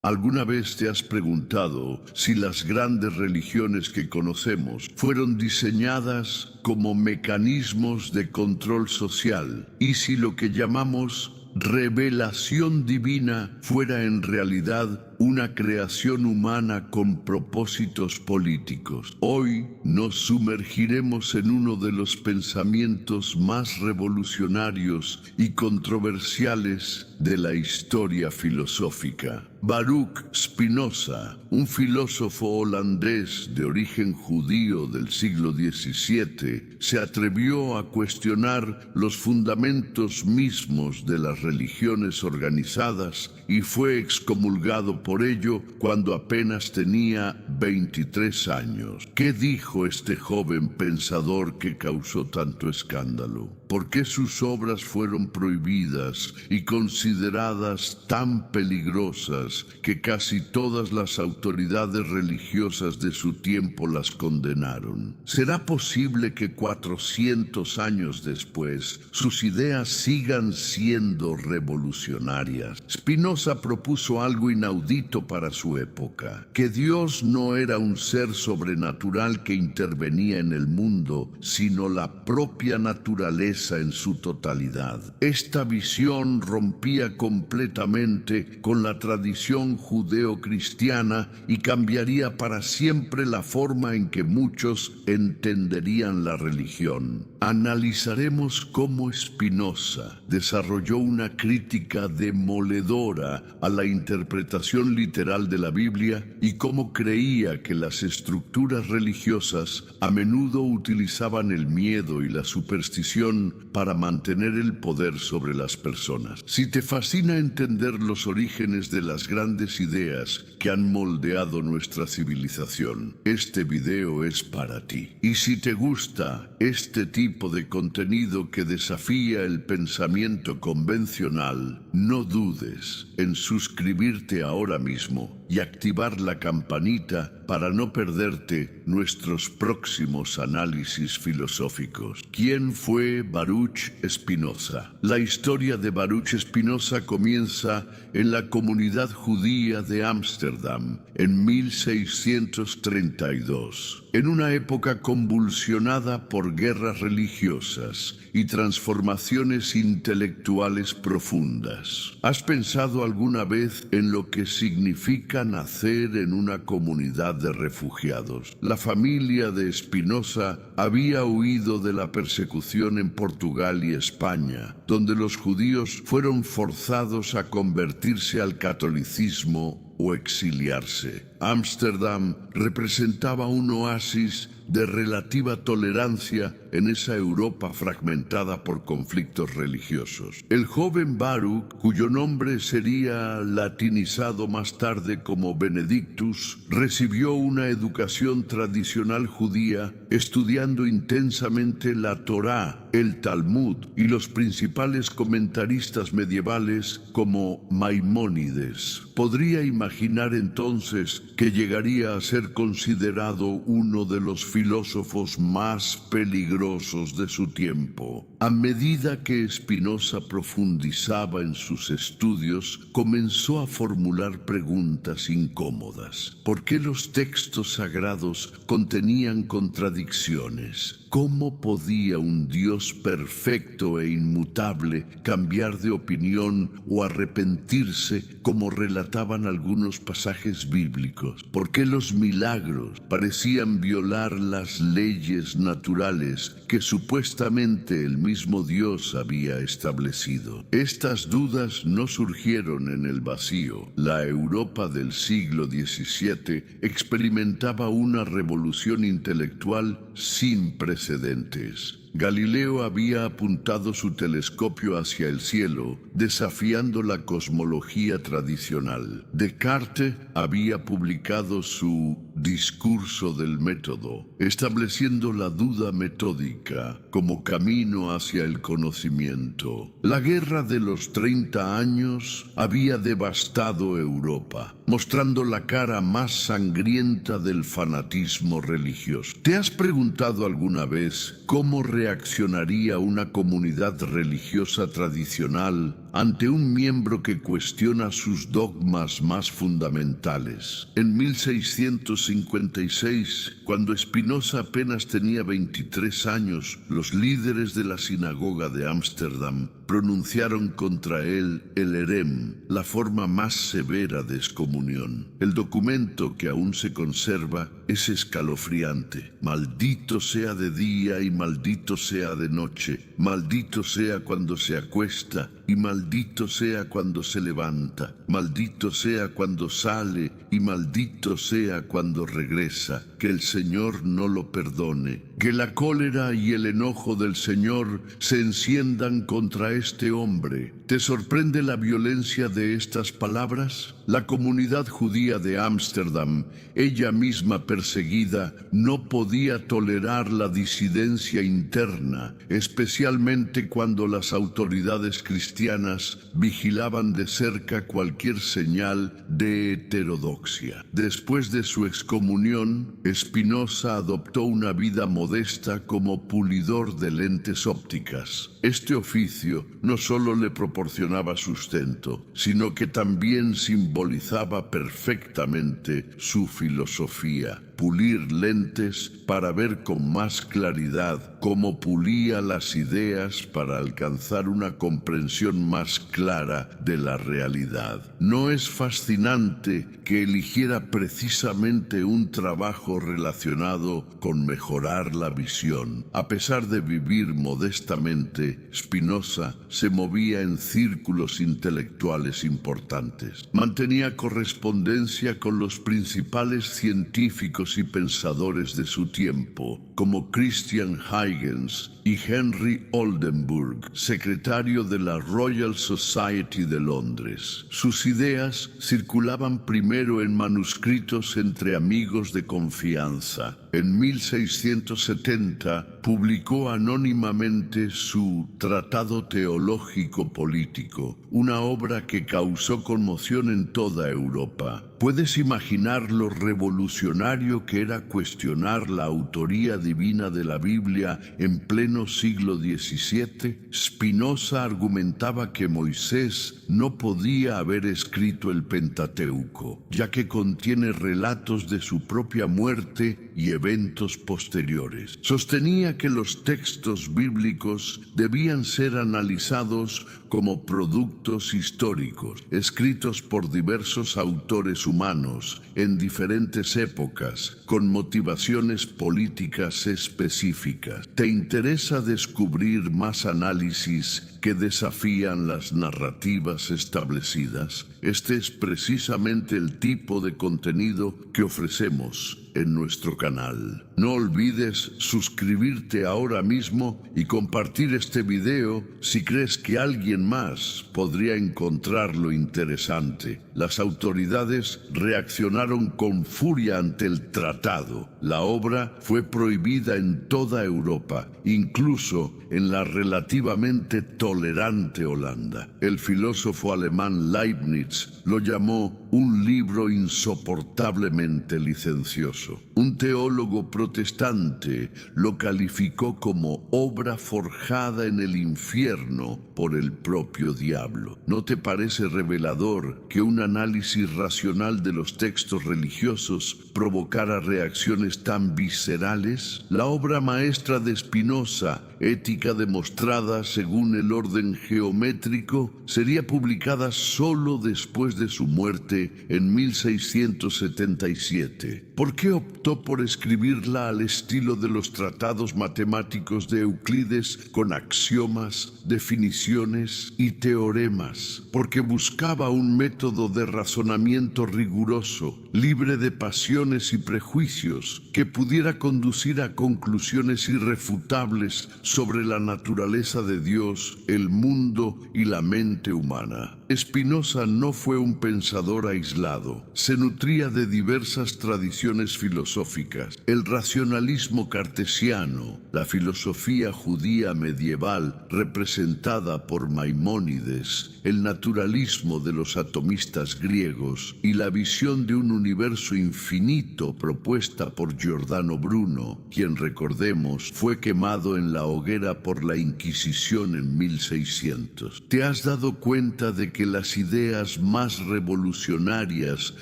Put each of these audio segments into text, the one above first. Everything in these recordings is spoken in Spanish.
¿Alguna vez te has preguntado si las grandes religiones que conocemos fueron diseñadas como mecanismos de control social y si lo que llamamos revelación divina fuera en realidad una creación humana con propósitos políticos? Hoy nos sumergiremos en uno de los pensamientos más revolucionarios y controversiales de la historia filosófica. Baruch Spinoza, un filósofo holandés de origen judío del siglo XVII, se atrevió a cuestionar los fundamentos mismos de las religiones organizadas y fue excomulgado por ello cuando apenas tenía 23 años. ¿Qué dijo este joven pensador que causó tanto escándalo? ¿Por qué sus obras fueron prohibidas y consideradas tan peligrosas que casi todas las autoridades religiosas de su tiempo las condenaron? ¿Será posible que 400 años después sus ideas sigan siendo revolucionarias? Spinoza propuso algo inaudito para su época, que Dios no era un ser sobrenatural que intervenía en el mundo, sino la propia naturaleza en su totalidad. Esta visión rompía completamente con la tradición judeocristiana y cambiaría para siempre la forma en que muchos entenderían la religión. Analizaremos cómo Spinoza desarrolló una crítica demoledora a la interpretación literal de la Biblia y cómo creía que las estructuras religiosas a menudo utilizaban el miedo y la superstición para mantener el poder sobre las personas. Si te fascina entender los orígenes de las grandes ideas que han moldeado nuestra civilización, este video es para ti. Y si te gusta este tipo de contenido que desafía el pensamiento convencional, no dudes en suscribirte ahora mismo y activar la campanita para no perderte nuestros próximos análisis filosóficos. ¿Quién fue Baruch Spinoza? La historia de Baruch Spinoza comienza en la comunidad judía de Ámsterdam en 1632. En una época convulsionada por guerras religiosas y transformaciones intelectuales profundas. ¿Has pensado alguna vez en lo que significa nacer en una comunidad de refugiados? La familia de Spinoza había huido de la persecución en Portugal y España, donde los judíos fueron forzados a convertirse al catolicismo o exiliarse. Ámsterdam representaba un oasis de relativa tolerancia en esa Europa fragmentada por conflictos religiosos. El joven Baruch, cuyo nombre sería latinizado más tarde como Benedictus, recibió una educación tradicional judía, estudiando intensamente la Torá, el Talmud y los principales comentaristas medievales como Maimónides. Podría imaginar entonces que llegaría a ser considerado uno de los filósofos más peligrosos de su tiempo. A medida que Spinoza profundizaba en sus estudios, comenzó a formular preguntas incómodas. ¿Por qué los textos sagrados contenían contradicciones? ¿Cómo podía un Dios perfecto e inmutable cambiar de opinión o arrepentirse como relataban algunos pasajes bíblicos? ¿Por qué los milagros parecían violar las leyes naturales que supuestamente el mismo Dios había establecido? Estas dudas no surgieron en el vacío. La Europa del siglo XVII experimentaba una revolución intelectual sin precedentes. Galileo había apuntado su telescopio hacia el cielo, desafiando la cosmología tradicional. Descartes había publicado su discurso del método, estableciendo la duda metódica como camino hacia el conocimiento. La Guerra de los 30 años había devastado Europa, mostrando la cara más sangrienta del fanatismo religioso. ¿Te has preguntado alguna vez cómo reaccionaría una comunidad religiosa tradicional ante un miembro que cuestiona sus dogmas más fundamentales? En 1656, cuando Spinoza apenas tenía 23 años, los líderes de la sinagoga de Ámsterdam pronunciaron contra él el herem, la forma más severa de excomunión. El documento, que aún se conserva, es escalofriante. Maldito sea de día y maldito sea de noche, maldito sea cuando se acuesta y maldito sea cuando se levanta, maldito sea cuando sale y maldito sea cuando regresa. Que el Señor no lo perdone. Que la cólera y el enojo del Señor se enciendan contra este hombre. ¿Te sorprende la violencia de estas palabras? La comunidad judía de Ámsterdam, ella misma perseguida, no podía tolerar la disidencia interna, especialmente cuando las autoridades cristianas vigilaban de cerca cualquier señal de heterodoxia. Después de su excomunión, Spinoza adoptó una vida modesta como pulidor de lentes ópticas. Este oficio no solo le proporcionaba sustento, sino que también simbolizaba perfectamente su filosofía. Pulir lentes para ver con más claridad, como pulía las ideas para alcanzar una comprensión más clara de la realidad. ¿No es fascinante que eligiera precisamente un trabajo relacionado con mejorar la visión? A pesar de vivir modestamente, Spinoza se movía en círculos intelectuales importantes. Mantenía correspondencia con los principales científicos y pensadores de su tiempo, como Christian Huygens y Henry Oldenburg, secretario de la Royal Society de Londres. Sus ideas circulaban primero en manuscritos entre amigos de confianza. En 1670 publicó anónimamente su Tratado Teológico Político, una obra que causó conmoción en toda Europa. ¿Puedes imaginar lo revolucionario que era cuestionar la autoría divina de la Biblia en pleno siglo XVII? Spinoza argumentaba que Moisés no podía haber escrito el Pentateuco, ya que contiene relatos de su propia muerte y eventos posteriores. Sostenía que los textos bíblicos debían ser analizados como productos históricos, escritos por diversos autores humanos en diferentes épocas, con motivaciones políticas específicas. ¿Te interesa descubrir más análisis que desafían las narrativas establecidas? Este es precisamente el tipo de contenido que ofrecemos en nuestro canal. No olvides suscribirte ahora mismo y compartir este video si crees que alguien más podría encontrarlo interesante. Las autoridades reaccionaron con furia ante el tratado. La obra fue prohibida en toda Europa, incluso en la relativamente tolerante Holanda. El filósofo alemán Leibniz lo llamó un libro insoportablemente licencioso. Un teólogo protestante lo calificó como obra forjada en el infierno por el propio diablo. ¿No te parece revelador que un análisis racional de los textos religiosos provocara reacciones tan viscerales? La obra maestra de Spinoza, Ética demostrada según el orden geométrico, sería publicada solo después de su muerte en 1677. ¿Por qué optó por escribirla al estilo de los tratados matemáticos de Euclides, con axiomas, definiciones y teoremas? Porque buscaba un método de razonamiento riguroso, libre de pasiones y prejuicios, que pudiera conducir a conclusiones irrefutables sobre la naturaleza de Dios, el mundo y la mente humana. Spinoza no fue un pensador aislado. Se nutría de diversas tradiciones filosóficas. El racionalismo cartesiano, la filosofía judía medieval representada por Maimónides, el naturalismo de los atomistas griegos y la visión de un universo infinito propuesta por Giordano Bruno, quien, recordemos, fue quemado en la hoguera por la Inquisición en 1600. ¿Te has dado cuenta de que las ideas más revolucionarias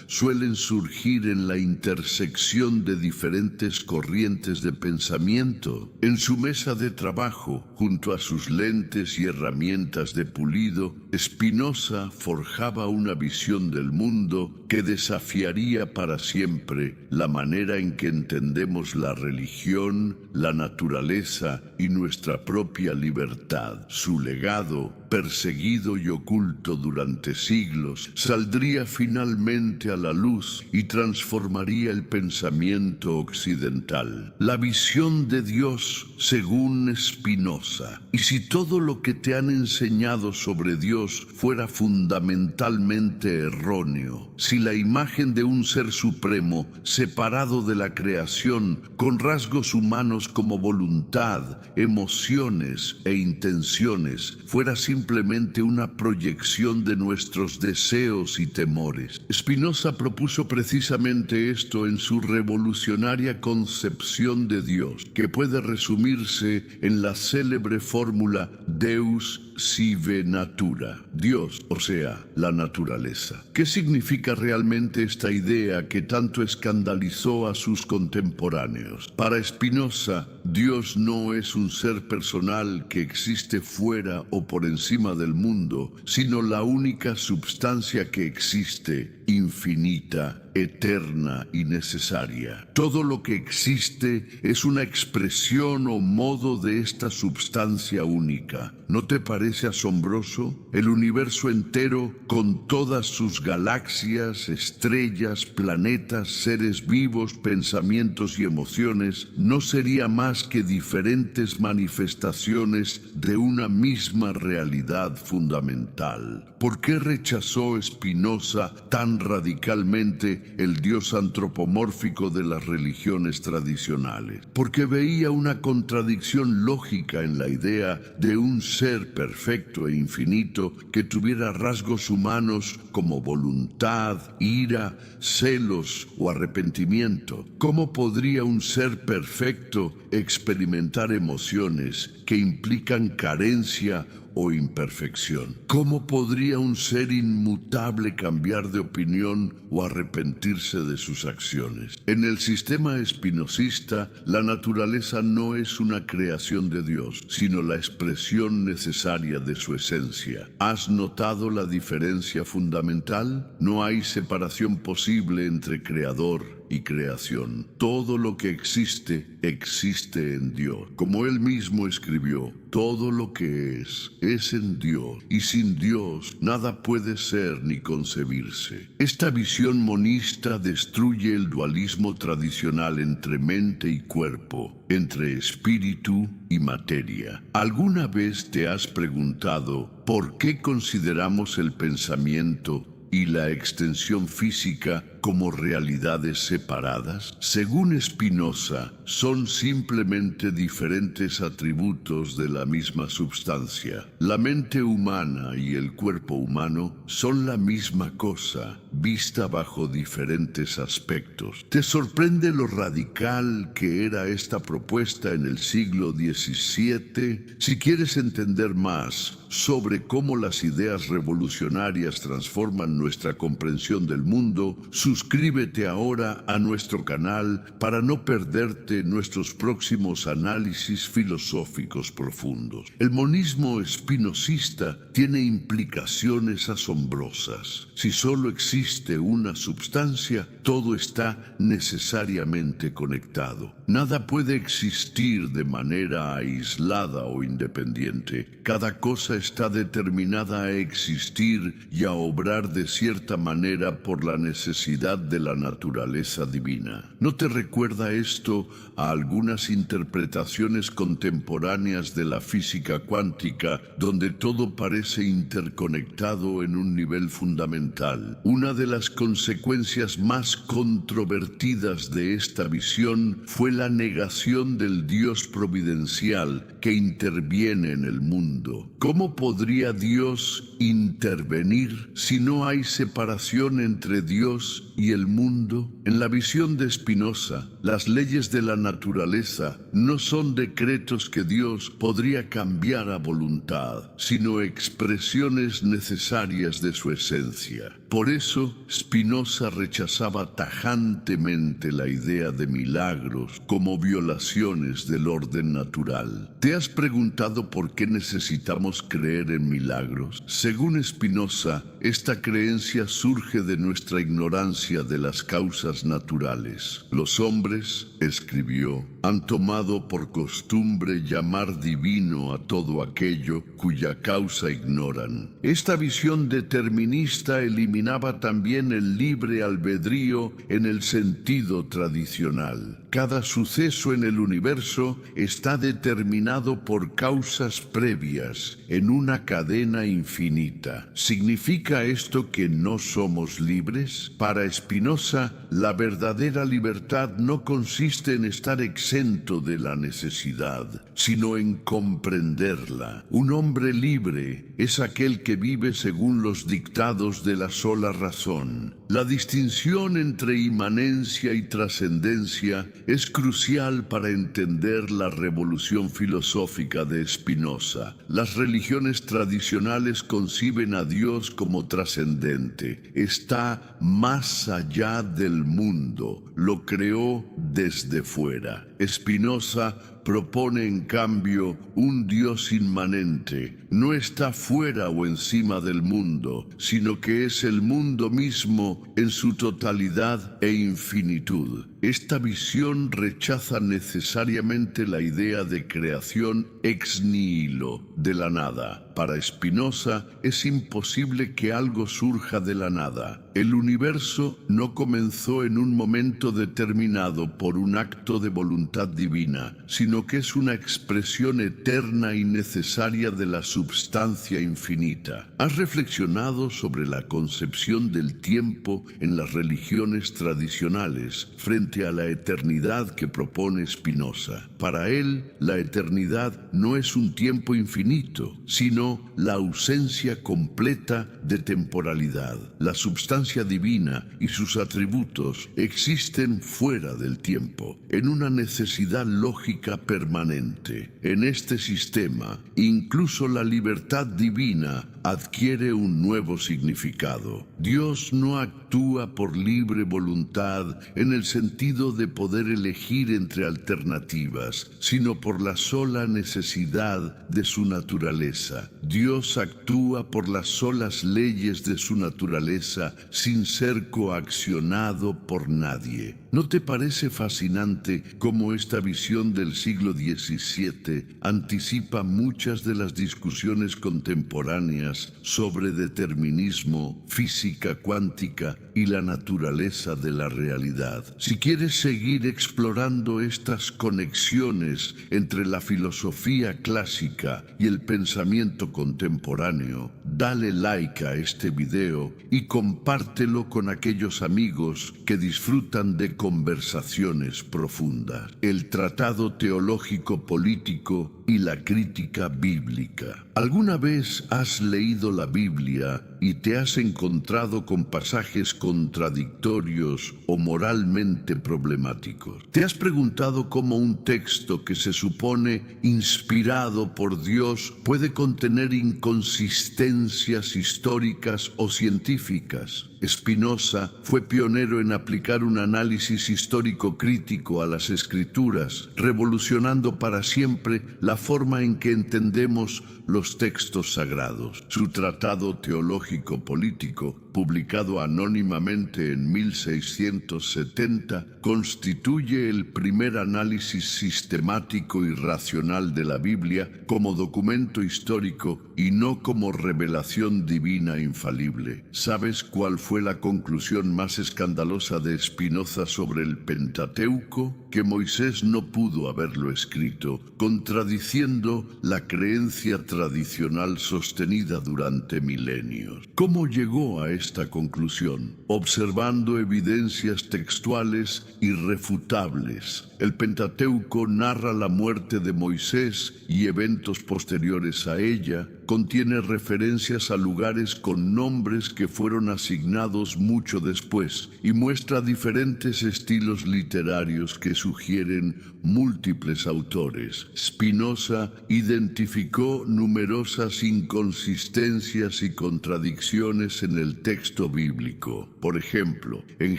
suelen surgir en la intersección de diferentes corrientes de pensamiento? En su mesa de trabajo, junto a sus lentes y herramientas de pulido, Spinoza forjaba una visión del mundo que desafiaría para siempre la manera en que entendemos la religión, la naturaleza y nuestra propia libertad. Su legado, perseguido y oculto durante siglos, saldría finalmente a la luz y transformaría el pensamiento occidental. La visión de Dios según Spinoza. Y si todo lo que te han enseñado sobre Dios fuera fundamentalmente erróneo, si la imagen de un ser supremo separado de la creación, con rasgos humanos como voluntad, emociones e intenciones, fuera simplemente una proyección de nuestros deseos y temores. Spinoza propuso precisamente esto en su revolucionaria concepción de Dios, que puede resumirse en la célebre fórmula Deus sive natura, Dios, o sea, la naturaleza. ¿Qué significa realmente esta idea que tanto escandalizó a sus contemporáneos? Para Spinoza, Dios no es un ser personal que existe fuera o por encima del mundo, sino la única substancia que existe, infinita, eterna y necesaria. Todo lo que existe es una expresión o modo de esta substancia única. ¿No te parece asombroso? El universo entero, con todas sus galaxias, estrellas, planetas, seres vivos, pensamientos y emociones, no sería más que diferentes manifestaciones de una misma realidad fundamental. ¿Por qué rechazó Spinoza tan radicalmente el Dios antropomórfico de las religiones tradicionales? Porque veía una contradicción lógica en la idea de un ser perfecto e infinito que tuviera rasgos humanos como voluntad, ira, celos o arrepentimiento. ¿Cómo podría un ser perfecto experimentar emociones que implican carencia o imperfección? ¿Cómo podría un ser inmutable cambiar de opinión o arrepentirse de sus acciones? En el sistema espinosista, la naturaleza no es una creación de Dios, sino la expresión necesaria de su esencia. ¿Has notado la diferencia fundamental? No hay separación posible entre creador y creación. Todo lo que existe, existe en Dios. Como él mismo escribió, todo lo que es en Dios, y sin Dios nada puede ser ni concebirse. Esta visión monista destruye el dualismo tradicional entre mente y cuerpo, entre espíritu y materia. ¿Alguna vez te has preguntado por qué consideramos el pensamiento y la extensión física como realidades separadas? Según Spinoza, son simplemente diferentes atributos de la misma substancia. La mente humana y el cuerpo humano son la misma cosa, vista bajo diferentes aspectos. ¿Te sorprende lo radical que era esta propuesta en el siglo XVII? Si quieres entender más sobre cómo las ideas revolucionarias transforman nuestra comprensión del mundo, suscríbete ahora a nuestro canal para no perderte nuestros próximos análisis filosóficos profundos. El monismo espinosista tiene implicaciones asombrosas. Si solo existe una substancia, Todo está necesariamente conectado. Nada puede existir de manera aislada o independiente. Cada cosa está determinada a existir y a obrar de cierta manera por la necesidad de la naturaleza divina. ¿No te recuerda esto a algunas interpretaciones contemporáneas de la física cuántica, donde todo parece interconectado en un nivel fundamental? Una de las consecuencias más controvertidas de esta visión fue la negación del Dios providencial que interviene en el mundo. ¿Cómo podría Dios intervenir si no hay separación entre Dios y el mundo? En la visión de Spinoza, las leyes de la naturaleza no son decretos que Dios podría cambiar a voluntad, sino expresiones necesarias de su esencia. Por eso, Spinoza rechazaba tajantemente la idea de milagros como violaciones del orden natural. ¿Te has preguntado por qué necesitamos creer en milagros? Según Spinoza, esta creencia surge de nuestra ignorancia de las causas naturales. Los hombres, escribió, han tomado por costumbre llamar divino a todo aquello cuya causa ignoran. Esta visión determinista eliminaba también el libre albedrío en el sentido tradicional. Cada suceso en el universo está determinado por causas previas en una cadena infinita. ¿Significa esto que no somos libres? Para Spinoza, la verdadera libertad no consiste en estar exento de la necesidad, sino en comprenderla. Un hombre libre es aquel que vive según los dictados de la sola razón. La distinción entre inmanencia y trascendencia es crucial para entender la revolución filosófica de Spinoza. Las religiones tradicionales conciben a Dios como trascendente. Está más allá del mundo, lo creó desde fuera. Spinoza propone en cambio un Dios inmanente. No está fuera o encima del mundo, sino que es el mundo mismo en su totalidad e infinitud. Esta visión rechaza necesariamente la idea de creación ex nihilo, de la nada. Para Spinoza es imposible que algo surja de la nada. El universo no comenzó en un momento determinado por un acto de voluntad divina, sino que es una expresión eterna y necesaria de la substancia infinita. ¿Has reflexionado sobre la concepción del tiempo en las religiones tradicionales frente a la eternidad que propone Spinoza? Para él, la eternidad no es un tiempo infinito, sino la ausencia completa de temporalidad. La substancia divina y sus atributos existen fuera del tiempo, en una necesidad lógica permanente. En este sistema, incluso la libertad divina adquiere un nuevo significado. Dios no actúa por libre voluntad en el sentido de poder elegir entre alternativas, sino por la sola necesidad de su naturaleza. Dios actúa por las solas leyes de su naturaleza sin ser coaccionado por nadie. ¿No te parece fascinante cómo esta visión del siglo XVII anticipa muchas de las discusiones contemporáneas sobre determinismo, física cuántica y la naturaleza de la realidad? Si quieres seguir explorando estas conexiones entre la filosofía clásica y el pensamiento contemporáneo, dale like a este video y compártelo con aquellos amigos que disfrutan de conversaciones profundas. El tratado teológico político y la crítica bíblica. ¿Alguna vez has leído la Biblia y te has encontrado con pasajes contradictorios o moralmente problemáticos? ¿Te has preguntado cómo un texto que se supone inspirado por Dios puede contener inconsistencias históricas o científicas? Spinoza fue pionero en aplicar un análisis histórico crítico a las Escrituras, revolucionando para siempre la forma en que entendemos los textos sagrados. Su tratado teológico-político, publicado anónimamente en 1670, constituye el primer análisis sistemático y racional de la Biblia como documento histórico y no como revelación divina infalible. ¿Sabes cuál fue la conclusión más escandalosa de Spinoza sobre el Pentateuco? Que Moisés no pudo haberlo escrito, contradiciendo la creencia tradicional sostenida durante milenios. ¿Cómo llegó a esta conclusión? Observando evidencias textuales irrefutables. El Pentateuco narra la muerte de Moisés y eventos posteriores a ella, contiene referencias a lugares con nombres que fueron asignados mucho después y muestra diferentes estilos literarios que sugieren múltiples autores. Spinoza identificó numerosas inconsistencias y contradicciones en el texto bíblico. Por ejemplo, en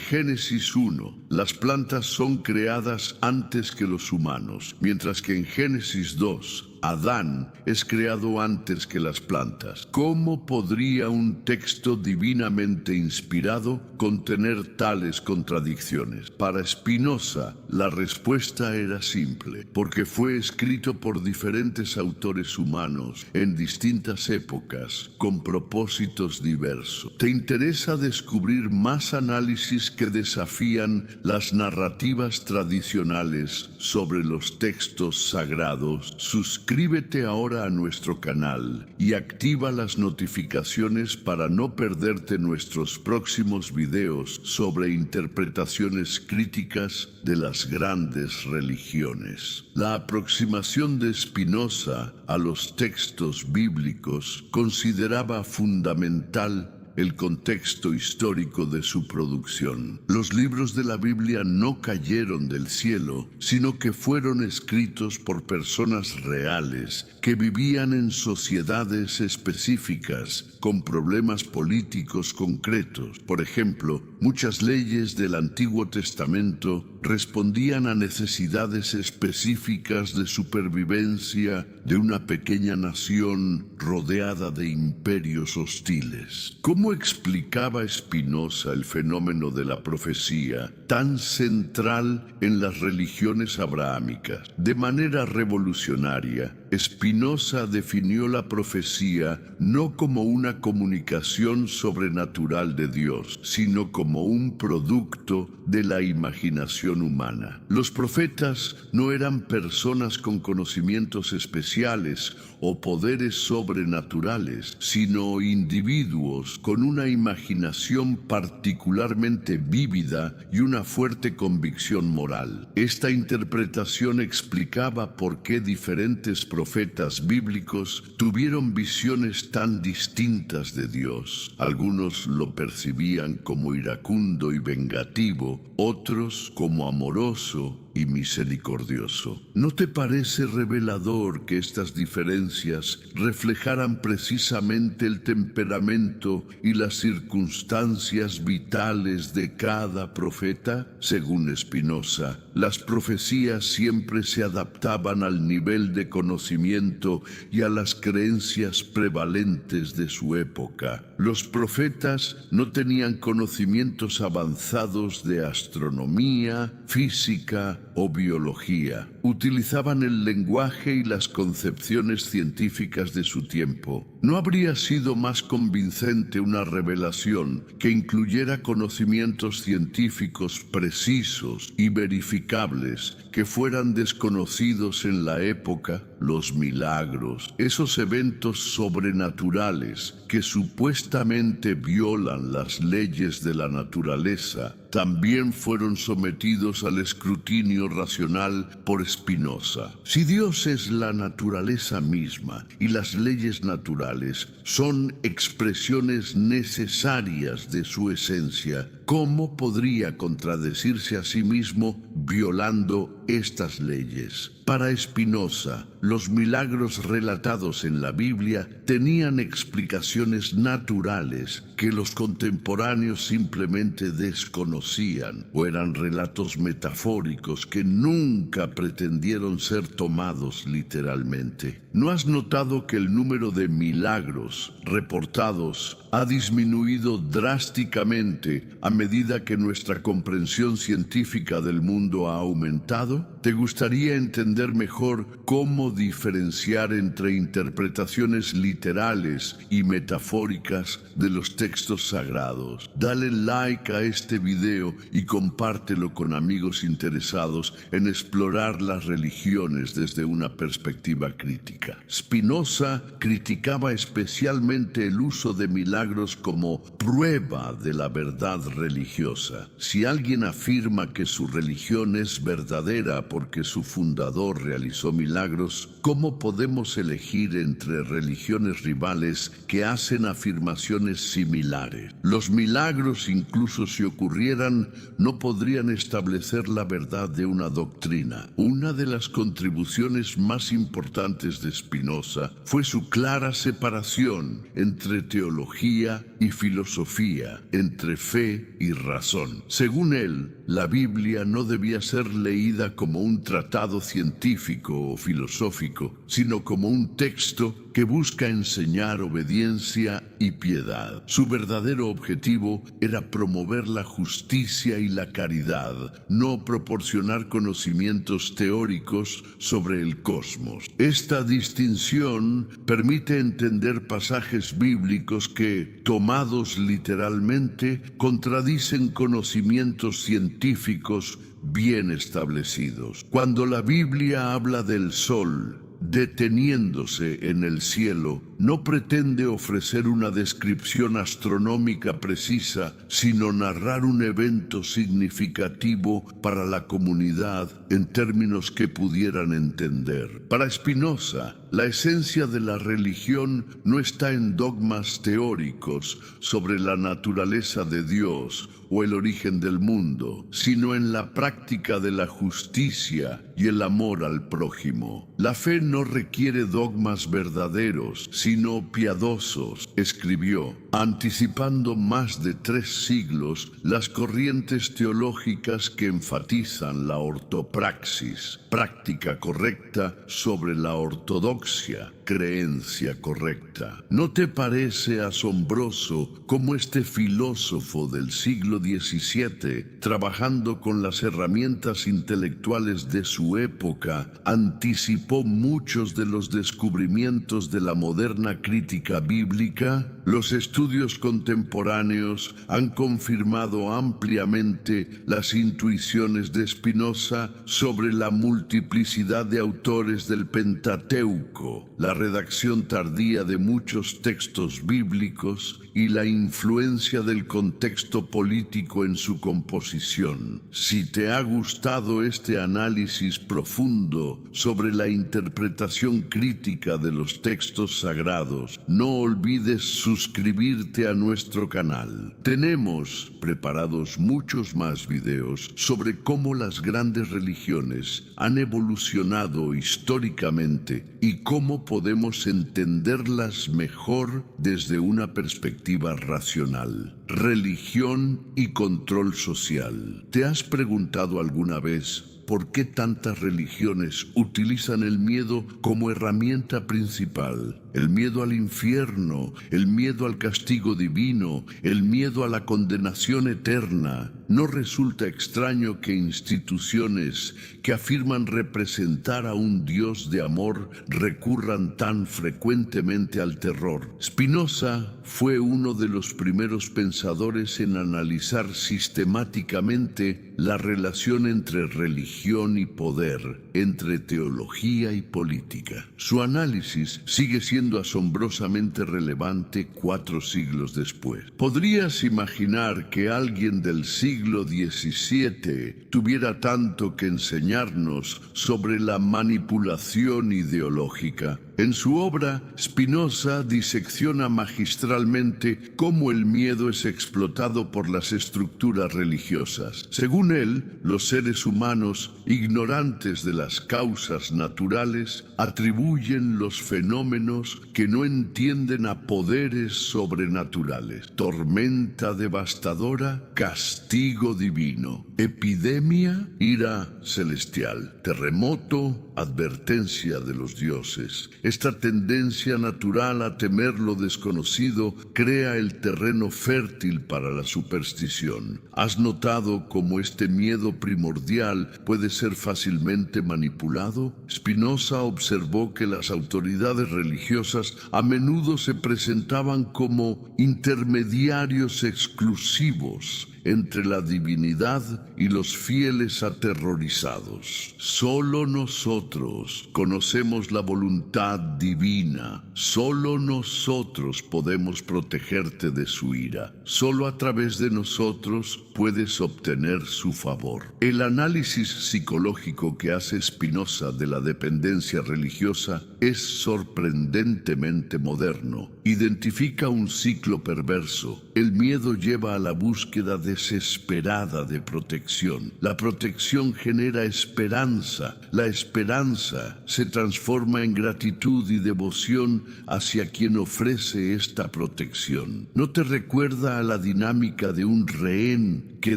Génesis 1, las plantas son creadas antes que los humanos, mientras que en Génesis 2, Adán es creado antes que las plantas. ¿Cómo podría un texto divinamente inspirado contener tales contradicciones? Para Spinoza, la respuesta era simple, porque fue escrito por diferentes autores humanos en distintas épocas, con propósitos diversos. ¿Te interesa descubrir más análisis que desafían las narrativas tradicionales sobre los textos sagrados? Suscríbete ahora a nuestro canal y activa las notificaciones para no perderte nuestros próximos videos sobre interpretaciones críticas de las grandes religiones. La aproximación de Spinoza a los textos bíblicos consideraba fundamental el contexto histórico de su producción. Los libros de la Biblia no cayeron del cielo, sino que fueron escritos por personas reales que vivían en sociedades específicas con problemas políticos concretos. Por ejemplo, muchas leyes del Antiguo Testamento respondían a necesidades específicas de supervivencia de una pequeña nación rodeada de imperios hostiles. ¿Cómo explicaba Spinoza el fenómeno de la profecía, tan central en las religiones abrahámicas? De manera revolucionaria, Spinoza definió la profecía no como una comunicación sobrenatural de Dios, sino como un producto de la imaginación humana. Los profetas no eran personas con conocimientos especiales o poderes sobrenaturales, sino individuos con una imaginación particularmente vívida y una fuerte convicción moral. Esta interpretación explicaba por qué diferentes profetas bíblicos tuvieron visiones tan distintas de Dios. Algunos lo percibían como iracundo y vengativo, otros como amoroso y misericordioso. ¿No te parece revelador que estas diferencias reflejaran precisamente el temperamento y las circunstancias vitales de cada profeta? Según Spinoza, las profecías siempre se adaptaban al nivel de conocimiento y a las creencias prevalentes de su época. Los profetas no tenían conocimientos avanzados de astronomía, física o biología. Utilizaban el lenguaje y las concepciones científicas de su tiempo. ¿No habría sido más convincente una revelación que incluyera conocimientos científicos precisos y verificables que fueran desconocidos en la época? Los milagros, esos eventos sobrenaturales que supuestamente violan las leyes de la naturaleza, también fueron sometidos al escrutinio racional por Spinoza. Si Dios es la naturaleza misma y las leyes naturales son expresiones necesarias de su esencia, ¿cómo podría contradecirse a sí mismo violando estas leyes. Para Spinoza, los milagros relatados en la Biblia tenían explicaciones naturales que los contemporáneos simplemente desconocían, o eran relatos metafóricos que nunca pretendieron ser tomados literalmente. ¿No has notado que el número de milagros reportados ha disminuido drásticamente a medida que nuestra comprensión científica del mundo ha aumentado? ¿Te gustaría entender mejor cómo diferenciar entre interpretaciones literales y metafóricas de los textos sagrados? Dale like a este video y compártelo con amigos interesados en explorar las religiones desde una perspectiva crítica. Spinoza criticaba especialmente el uso de milagros como prueba de la verdad religiosa. Si alguien afirma que su religión es verdadera porque su fundador realizó milagros, ¿cómo podemos elegir entre religiones rivales que hacen afirmaciones similares? Los milagros, incluso si ocurrieran, no podrían establecer la verdad de una doctrina. Una de las contribuciones más importantes de Spinoza fue su clara separación entre teología y filosofía, entre fe y razón. Según él, la Biblia no debía ser leída como un tratado científico o filosófico, sino como un texto que busca enseñar obediencia y piedad. Su verdadero objetivo era promover la justicia y la caridad, no proporcionar conocimientos teóricos sobre el cosmos. Esta distinción permite entender pasajes bíblicos que, tomados literalmente, contradicen conocimientos científicos bien establecidos. Cuando la Biblia habla del sol deteniéndose en el cielo, no pretende ofrecer una descripción astronómica precisa, sino narrar un evento significativo para la comunidad en términos que pudieran entender. Para Spinoza, la esencia de la religión no está en dogmas teóricos sobre la naturaleza de Dios o el origen del mundo, sino en la práctica de la justicia y el amor al prójimo. La fe no requiere dogmas verdaderos, sino piadosos, escribió, anticipando más de 3 siglos las corrientes teológicas que enfatizan la ortopraxis, práctica correcta sobre la ortodoxia, creencia correcta. ¿No te parece asombroso cómo este filósofo del siglo XVII, trabajando con las herramientas intelectuales de su época, anticipó muchos de los descubrimientos de la moderna crítica bíblica? Los estudios contemporáneos han confirmado ampliamente las intuiciones de Spinoza sobre la multiplicidad de autores del Pentateuco, la redacción tardía de muchos textos bíblicos y la influencia del contexto político en su composición. Si te ha gustado este análisis profundo sobre la interpretación crítica de los textos sagrados, no olvides suscribirte a nuestro canal. Tenemos preparados muchos más videos sobre cómo las grandes religiones han evolucionado históricamente y cómo podemos entenderlas mejor desde una perspectiva racional. Religión y control social. ¿Te has preguntado alguna vez por qué tantas religiones utilizan el miedo como herramienta principal? El miedo al infierno, el miedo al castigo divino, el miedo a la condenación eterna. No resulta extraño que instituciones que afirman representar a un Dios de amor recurran tan frecuentemente al terror. Spinoza fue uno de los primeros pensadores en analizar sistemáticamente la relación entre religión y poder, entre teología y política. Su análisis sigue siendo asombrosamente relevante 4 siglos después. ¿Podrías imaginar que alguien del siglo XVII tuviera tanto que enseñarnos sobre la manipulación ideológica? En su obra, Spinoza disecciona magistralmente cómo el miedo es explotado por las estructuras religiosas. Según él, los seres humanos, ignorantes de las causas naturales, atribuyen los fenómenos que no entienden a poderes sobrenaturales. Tormenta devastadora, castigo divino. Epidemia, ira celestial. Terremoto, advertencia de los dioses. Esta tendencia natural a temer lo desconocido crea el terreno fértil para la superstición. ¿Has notado cómo este miedo primordial puede ser fácilmente manipulado? Spinoza observó que las autoridades religiosas a menudo se presentaban como intermediarios exclusivos entre la divinidad y los fieles aterrorizados. Solo nosotros conocemos la voluntad divina. Solo nosotros podemos protegerte de su ira. Solo a través de nosotros puedes obtener su favor. El análisis psicológico que hace Spinoza de la dependencia religiosa es sorprendentemente moderno. Identifica un ciclo perverso. El miedo lleva a la búsqueda desesperada de protección. La protección genera esperanza. La esperanza se transforma en gratitud y devoción hacia quien ofrece esta protección. ¿No te recuerda a la dinámica de un rehén que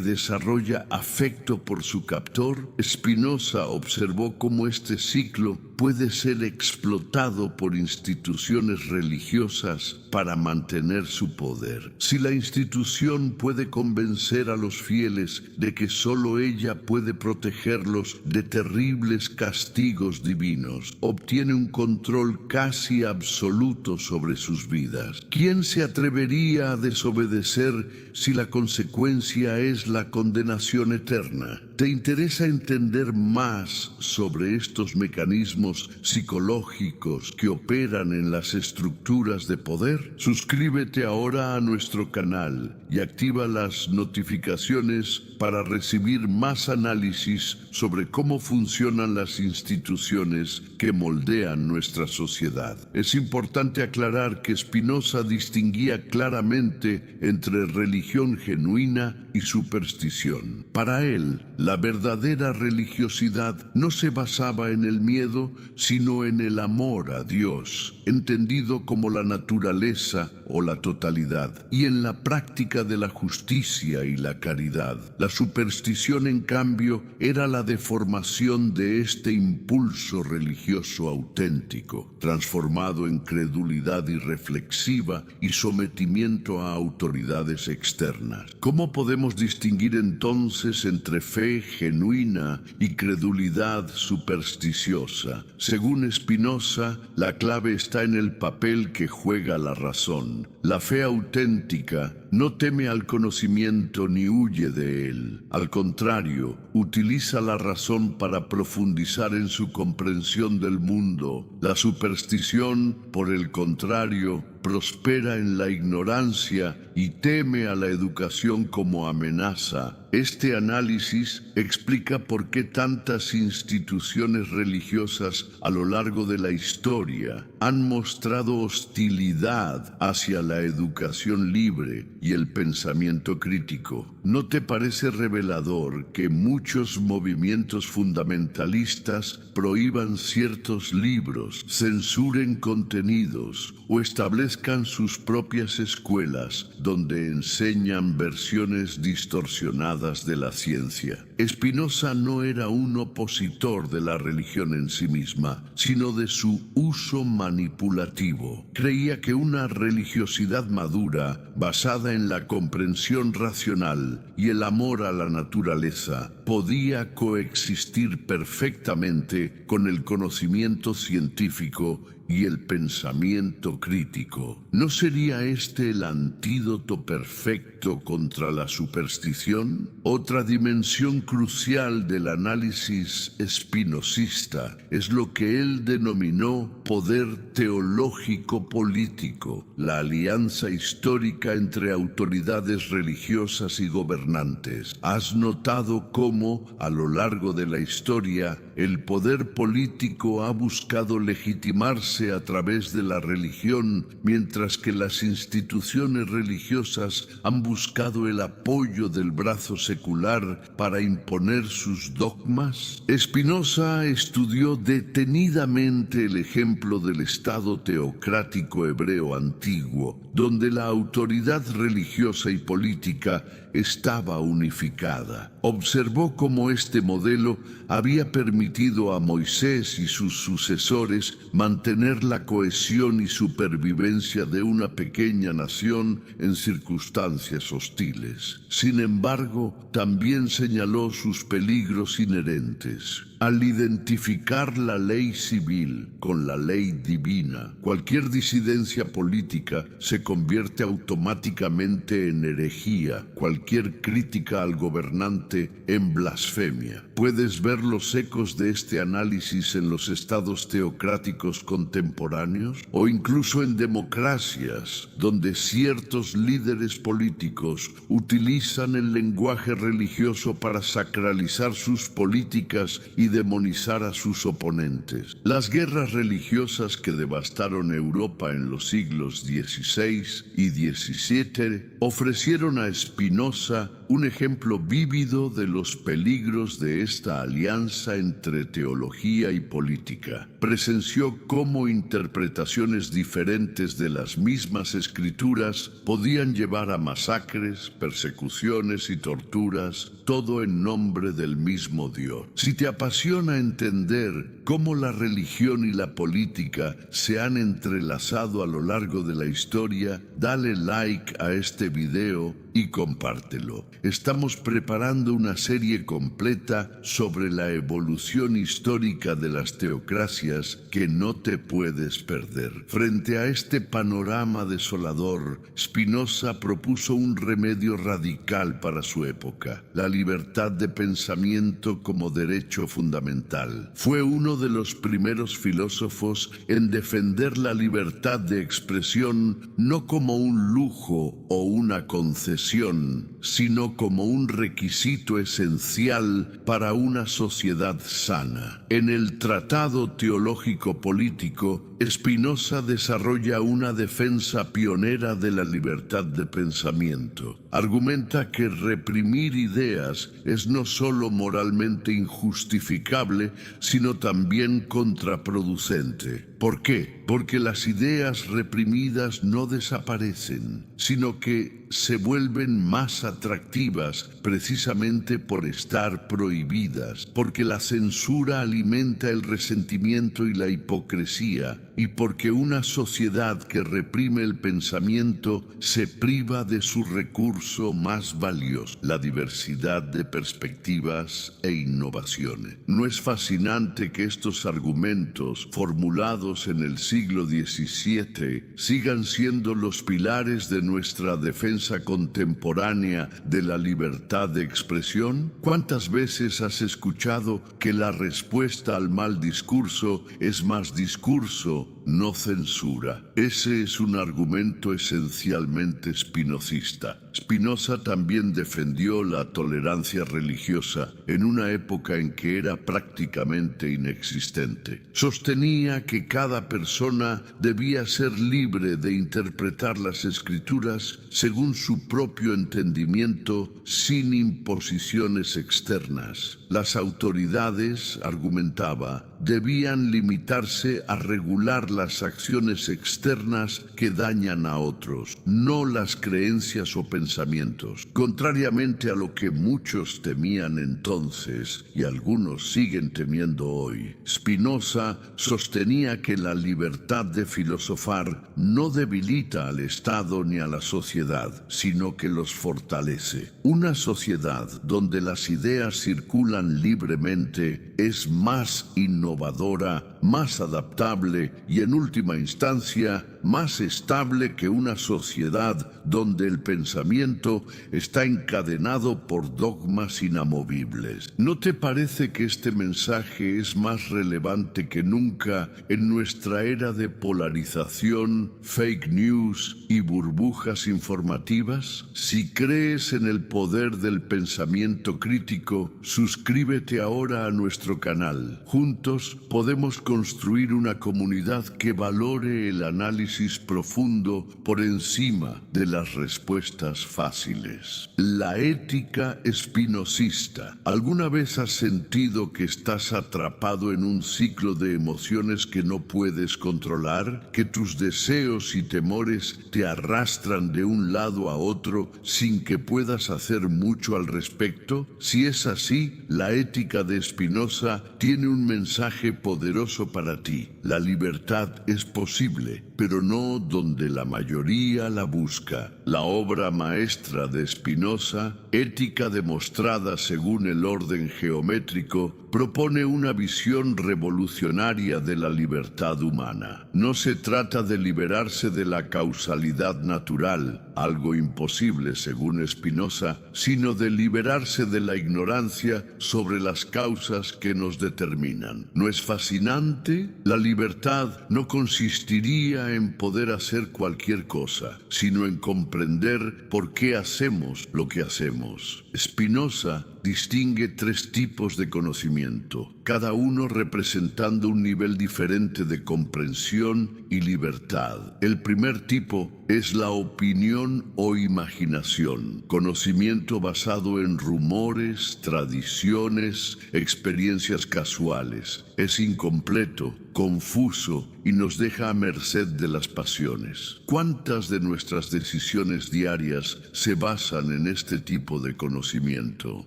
desarrolla afecto por su captor? Spinoza observó cómo este ciclo puede ser explotado por instituciones religiosas para mantener su poder. Si la institución puede convencer a los fieles de que solo ella puede protegerlos de terribles castigos divinos, obtiene un control casi absoluto sobre sus vidas. ¿Quién se atrevería a desobedecer si la consecuencia es la condenación eterna? ¿Te interesa entender más sobre estos mecanismos psicológicos que operan en las estructuras de poder? Suscríbete ahora a nuestro canal y activa las notificaciones para recibir más análisis sobre cómo funcionan las instituciones que moldean nuestra sociedad. Es importante aclarar que Spinoza distinguía claramente entre religión genuina y superstición. Para él, la verdadera religiosidad no se basaba en el miedo, sino en el amor a Dios, entendido como la naturaleza o la totalidad, y en la práctica de la justicia y la caridad. La superstición, en cambio, era la deformación de este impulso religioso auténtico, transformado en credulidad irreflexiva y sometimiento a autoridades externas. ¿Cómo podemos distinguir entonces entre fe genuina y credulidad supersticiosa? Según Spinoza, la clave está en el papel que juega la razón. La fe auténtica no teme al conocimiento ni huye de él. Al contrario, utiliza la razón para profundizar en su comprensión del mundo. La superstición, por el contrario, prospera en la ignorancia y teme a la educación como amenaza. Este análisis explica por qué tantas instituciones religiosas a lo largo de la historia han mostrado hostilidad hacia la educación libre y el pensamiento crítico. ¿No te parece revelador que muchos movimientos fundamentalistas prohíban ciertos libros, censuren contenidos o establezcan sus propias escuelas donde enseñan versiones distorsionadas de la ciencia? Spinoza no era un opositor de la religión en sí misma, sino de su uso manipulativo. Creía que una religiosidad madura, basada en la comprensión racional y el amor a la naturaleza, podía coexistir perfectamente con el conocimiento científico y el pensamiento crítico. ¿No sería este el antídoto perfecto contra la superstición? Otra dimensión crucial del análisis espinosista es lo que él denominó poder teológico político, la alianza histórica entre autoridades religiosas y gobernantes. ¿Has notado cómo cómo, a lo largo de la historia, el poder político ha buscado legitimarse a través de la religión, mientras que las instituciones religiosas han buscado el apoyo del brazo secular para imponer sus dogmas? Spinoza estudió detenidamente el ejemplo del Estado teocrático hebreo antiguo, donde la autoridad religiosa y política estaba unificada. Observó cómo este modelo había permitido a Moisés y sus sucesores mantener la cohesión y supervivencia de una pequeña nación en circunstancias hostiles. Sin embargo, también señaló sus peligros inherentes. Al identificar la ley civil con la ley divina, cualquier disidencia política se convierte automáticamente en herejía, cualquier crítica al gobernante en blasfemia. Puedes ver los ecos de este análisis en los estados teocráticos contemporáneos o incluso en democracias, donde ciertos líderes políticos utilizan el lenguaje religioso para sacralizar sus políticas y demonizar a sus oponentes. Las guerras religiosas que devastaron Europa en los siglos XVI y XVII ofrecieron a Spinoza un ejemplo vívido de los peligros de esta alianza entre teología y política. Presenció cómo interpretaciones diferentes de las mismas escrituras podían llevar a masacres, persecuciones y torturas, todo en nombre del mismo Dios. Si te apasiona entender cómo la religión y la política se han entrelazado a lo largo de la historia, dale like a este video y compártelo. Estamos preparando una serie completa sobre la evolución histórica de las teocracias que no te puedes perder. Frente a este panorama desolador, Spinoza propuso un remedio radical para su época: la libertad de pensamiento como derecho fundamental. Fue uno de los primeros filósofos en defender la libertad de expresión no como un lujo o una concesión, sino como un requisito esencial para una sociedad sana. En el Tratado Teológico Político, Spinoza desarrolla una defensa pionera de la libertad de pensamiento. Argumenta que reprimir ideas es no solo moralmente injustificable, sino también contraproducente. ¿Por qué? Porque las ideas reprimidas no desaparecen, sino que se vuelven más atractivas precisamente por estar prohibidas, porque la censura alimenta el resentimiento y la hipocresía, y porque una sociedad que reprime el pensamiento se priva de su recurso más valioso, la diversidad de perspectivas e innovaciones. ¿No es fascinante que estos argumentos formulados en el siglo XVII sigan siendo los pilares de nuestra defensa contemporánea de la libertad de expresión? ¿Cuántas veces has escuchado que la respuesta al mal discurso es más discurso, no censura? Ese es un argumento esencialmente spinocista. Spinoza también defendió la tolerancia religiosa en una época en que era prácticamente inexistente. Sostenía que cada persona debía ser libre de interpretar las escrituras según su propio entendimiento, sin imposiciones externas. Las autoridades, argumentaba, debían limitarse a regular las acciones externas que dañan a otros, no las creencias o pensamientos. Contrariamente a lo que muchos temían entonces, y algunos siguen temiendo hoy, Spinoza sostenía que la libertad de filosofar no debilita al Estado ni a la sociedad, sino que los fortalece. Una sociedad donde las ideas circulan libremente es más innovadora, más adaptable y, en última instancia, más estable que una sociedad donde el pensamiento está encadenado por dogmas inamovibles. ¿No te parece que este mensaje es más relevante que nunca en nuestra era de polarización, fake news y burbujas informativas? Si crees en el poder del pensamiento crítico, suscríbete ahora a nuestro canal. Juntos podemos construir una comunidad que valore el análisis profundo por encima de las respuestas fáciles. La ética espinosista. ¿Alguna vez has sentido que estás atrapado en un ciclo de emociones que no puedes controlar? ¿Que tus deseos y temores te arrastran de un lado a otro sin que puedas hacer mucho al respecto? Si es así, la ética de Spinoza tiene un mensaje poderoso para ti. La libertad es posible, pero no donde la mayoría la busca. La obra maestra de Spinoza, Ética demostrada según el orden geométrico, propone una visión revolucionaria de la libertad humana. No se trata de liberarse de la causalidad natural, algo imposible según Spinoza, sino de liberarse de la ignorancia sobre las causas que nos determinan. ¿No es fascinante? La libertad no consistiría en poder hacer cualquier cosa, sino en comprender por qué hacemos lo que hacemos. Spinoza distingue 3 tipos de conocimiento, cada uno representando un nivel diferente de comprensión y libertad. El primer tipo es la opinión o imaginación, conocimiento basado en rumores, tradiciones, experiencias casuales. Es incompleto, confuso y nos deja a merced de las pasiones. ¿Cuántas de nuestras decisiones diarias se basan en este tipo de conocimiento?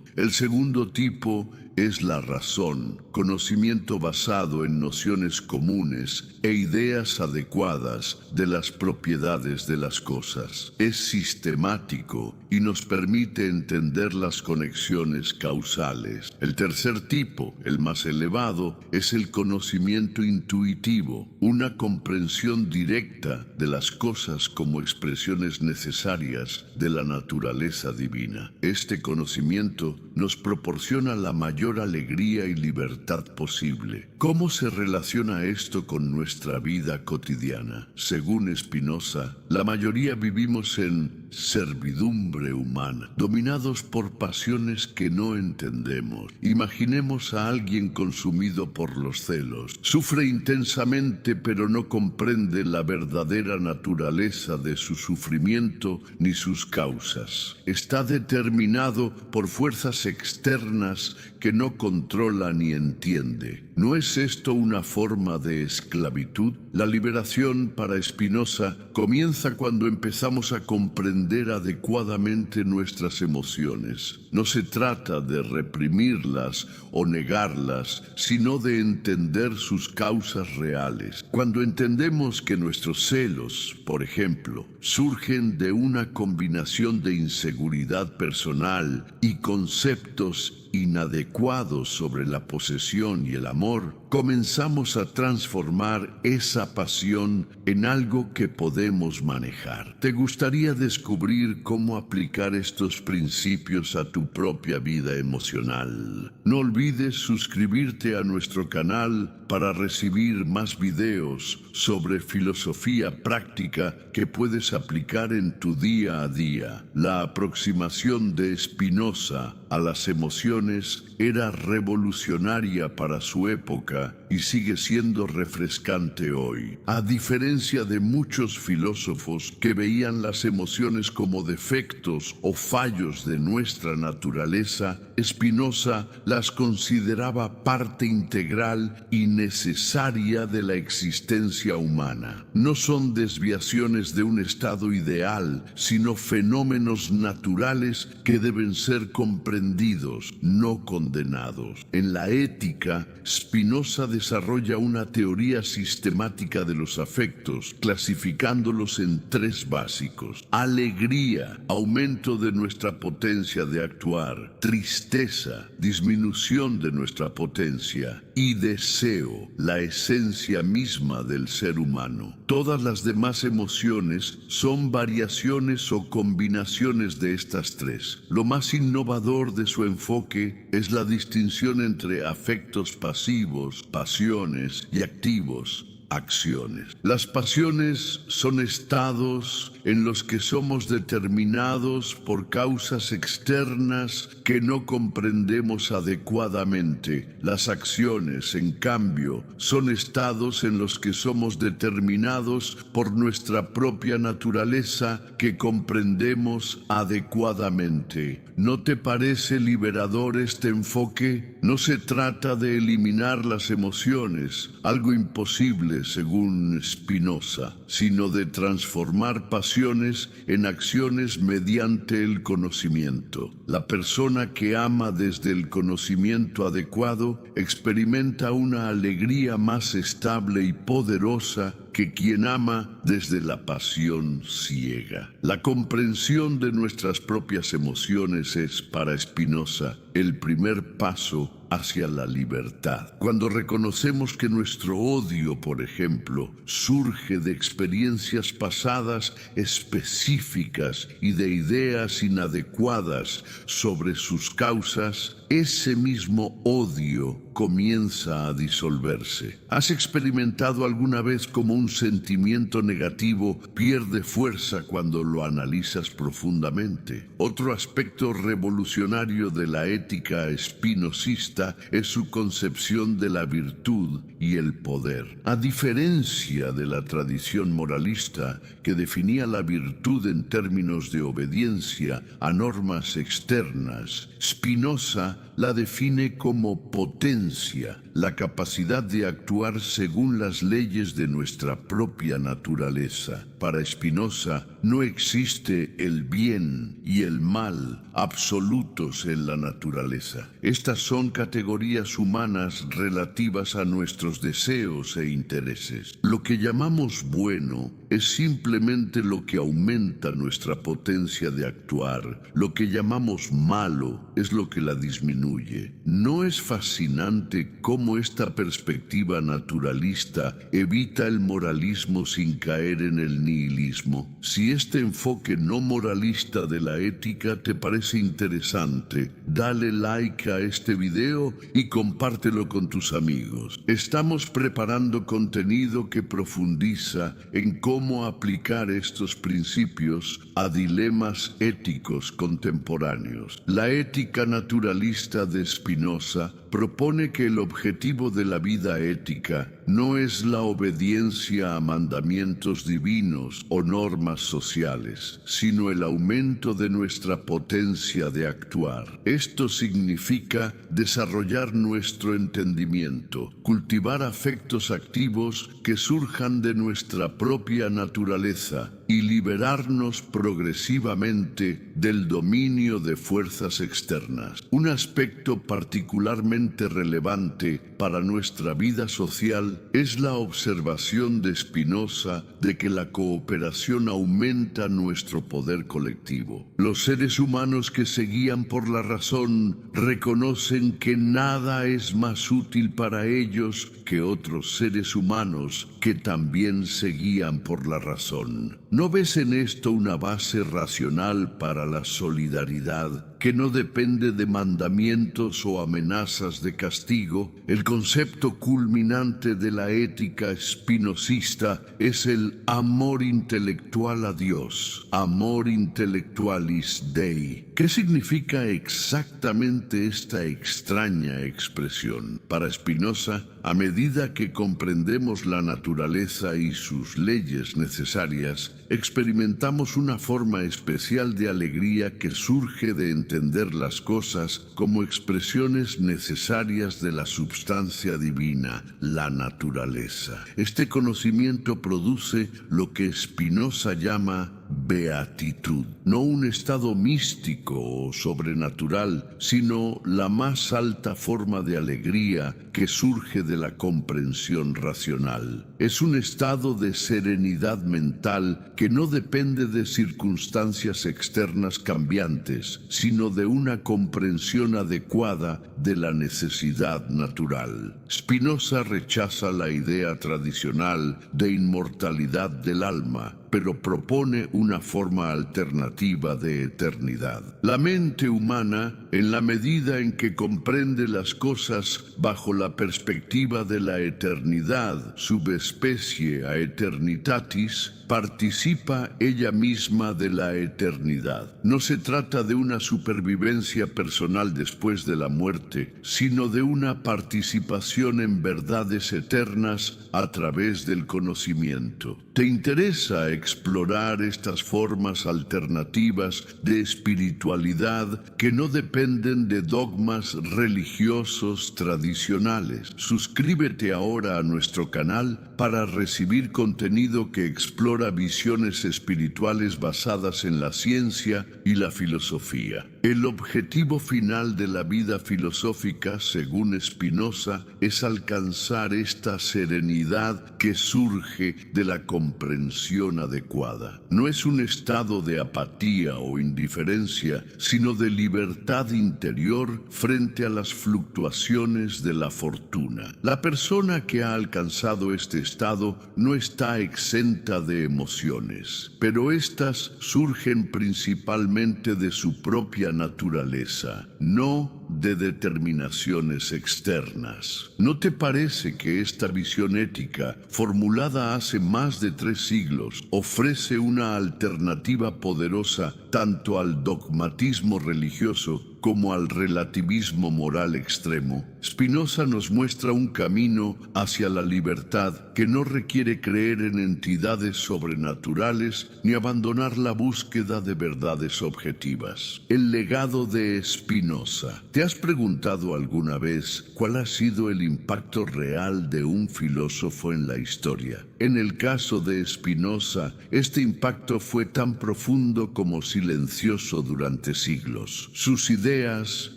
El segundo tipo es la razón, conocimiento basado en nociones comunes e ideas adecuadas de las propiedades de las cosas. Es sistemático y nos permite entender las conexiones causales. El tercer tipo, el más elevado, es el conocimiento intuitivo, una comprensión directa de las cosas como expresiones necesarias de la naturaleza divina. Este conocimiento nos proporciona la mayor alegría y libertad posible. ¿Cómo se relaciona esto con nuestra vida cotidiana? Según Spinoza, la mayoría vivimos en servidumbre humana, dominados por pasiones que no entendemos. Imaginemos a alguien consumido por los celos. Sufre intensamente, pero no comprende la verdadera naturaleza de su sufrimiento ni sus causas. Está determinado por fuerzas externas que no controla ni entiende. ¿No es esto una forma de esclavitud? La liberación para Spinoza comienza cuando empezamos a comprender adecuadamente nuestras emociones. No se trata de reprimirlas o negarlas, sino de entender sus causas reales. Cuando entendemos que nuestros celos, por ejemplo, surgen de una combinación de inseguridad personal y conceptos inadecuados sobre la posesión y el amor, comenzamos a transformar esa pasión en algo que podemos manejar. ¿Te gustaría descubrir cómo aplicar estos principios a tu propia vida emocional? No olvides suscribirte a nuestro canal para recibir más videos sobre filosofía práctica que puedes aplicar en tu día a día. La aproximación de Spinoza a las emociones era revolucionaria para su época y sigue siendo refrescante hoy. A diferencia de muchos filósofos que veían las emociones como defectos o fallos de nuestra naturaleza, Spinoza las consideraba parte integral y necesaria de la existencia humana. No son desviaciones de un estado ideal, sino fenómenos naturales que deben ser comprendidos, no controlados. condenados. En la ética, Spinoza desarrolla una teoría sistemática de los afectos, clasificándolos en tres básicos: alegría, aumento de nuestra potencia de actuar; tristeza, disminución de nuestra potencia; y deseo, la esencia misma del ser humano. Todas las demás emociones son variaciones o combinaciones de estas tres. Lo más innovador de su enfoque es la distinción entre afectos pasivos, pasiones, y activos, acciones. Las pasiones son estados en los que somos determinados por causas externas que no comprendemos adecuadamente. Las acciones, en cambio, son estados en los que somos determinados por nuestra propia naturaleza que comprendemos adecuadamente. ¿No te parece liberador este enfoque? No se trata de eliminar las emociones, algo imposible según Spinoza, sino de transformar pasiones en acciones mediante el conocimiento. La persona que ama desde el conocimiento adecuado experimenta una alegría más estable y poderosa que quien ama desde la pasión ciega. La comprensión de nuestras propias emociones es, para Spinoza, el primer paso hacia la libertad. Cuando reconocemos que nuestro odio, por ejemplo, surge de experiencias pasadas específicas y de ideas inadecuadas sobre sus causas, ese mismo odio comienza a disolverse. ¿Has experimentado alguna vez cómo un sentimiento negativo pierde fuerza cuando lo analizas profundamente? Otro aspecto revolucionario de la ética espinosista es su concepción de la virtud y el poder. A diferencia de la tradición moralista, que definía la virtud en términos de obediencia a normas externas, Spinoza la define como potencia, la capacidad de actuar según las leyes de nuestra propia naturaleza. Para Spinoza, no existe el bien y el mal absolutos en la naturaleza. Estas son categorías humanas relativas a nuestros deseos e intereses. Lo que llamamos bueno es simplemente lo que aumenta nuestra potencia de actuar. Lo que llamamos malo es lo que la disminuye. ¿No es fascinante cómo esta perspectiva naturalista evita el moralismo sin caer en el nihilismo? Si este enfoque no moralista de la ética te parece interesante, dale like a este video y compártelo con tus amigos. Estamos preparando contenido que profundiza en cómo aplicar estos principios a dilemas éticos contemporáneos. La ética naturalista de Spinoza propone que el objetivo de la vida ética no es la obediencia a mandamientos divinos o normas sociales, sino el aumento de nuestra potencia de actuar. Esto significa desarrollar nuestro entendimiento, cultivar afectos activos que surjan de nuestra propia naturaleza y liberarnos progresivamente del dominio de fuerzas externas. Un aspecto particularmente relevante para nuestra vida social es la observación de Spinoza de que la cooperación aumenta nuestro poder colectivo. Los seres humanos que se guían por la razón reconocen que nada es más útil para ellos que otros seres humanos que también se guían por la razón. ¿No ves en esto una base racional para la solidaridad que no depende de mandamientos o amenazas de castigo? El concepto culminante de la ética espinosista es el amor intelectual a Dios, amor intellectualis Dei. ¿Qué significa exactamente esta extraña expresión? Para Spinoza, a medida que comprendemos la naturaleza y sus leyes necesarias, experimentamos una forma especial de alegría que surge de entender las cosas como expresiones necesarias de la substancia divina, la naturaleza. Este conocimiento produce lo que Spinoza llama beatitud, no un estado místico o sobrenatural, sino la más alta forma de alegría que surge de la comprensión racional. Es un estado de serenidad mental que no depende de circunstancias externas cambiantes, sino de una comprensión adecuada de la necesidad natural. Spinoza rechaza la idea tradicional de inmortalidad del alma, pero propone una forma alternativa de eternidad. La mente humana, en la medida en que comprende las cosas bajo la perspectiva de la eternidad, subespecie aeternitatis, participa ella misma de la eternidad. No se trata de una supervivencia personal después de la muerte, sino de una participación en verdades eternas a través del conocimiento. ¿Te interesa explorar estas formas alternativas de espiritualidad que no dependen de dogmas religiosos tradicionales? Suscríbete ahora a nuestro canal para recibir contenido que explora visiones espirituales basadas en la ciencia y la filosofía. El objetivo final de la vida filosófica, según Spinoza, es alcanzar esta serenidad que surge de la comprensión adecuada. No es un estado de apatía o indiferencia, sino de libertad interior frente a las fluctuaciones de la fortuna. La persona que ha alcanzado este estado no está exenta de emociones, pero éstas surgen principalmente de su propia naturaleza, no de determinaciones externas. ¿No te parece que esta visión ética, formulada hace más de 3 siglos, ofrece una alternativa poderosa tanto al dogmatismo religioso como al relativismo moral extremo? Spinoza nos muestra un camino hacia la libertad que no requiere creer en entidades sobrenaturales ni abandonar la búsqueda de verdades objetivas. El legado de Spinoza. ¿Te has preguntado alguna vez cuál ha sido el impacto real de un filósofo en la historia? En el caso de Spinoza, este impacto fue tan profundo como silencioso durante siglos. Sus ideas,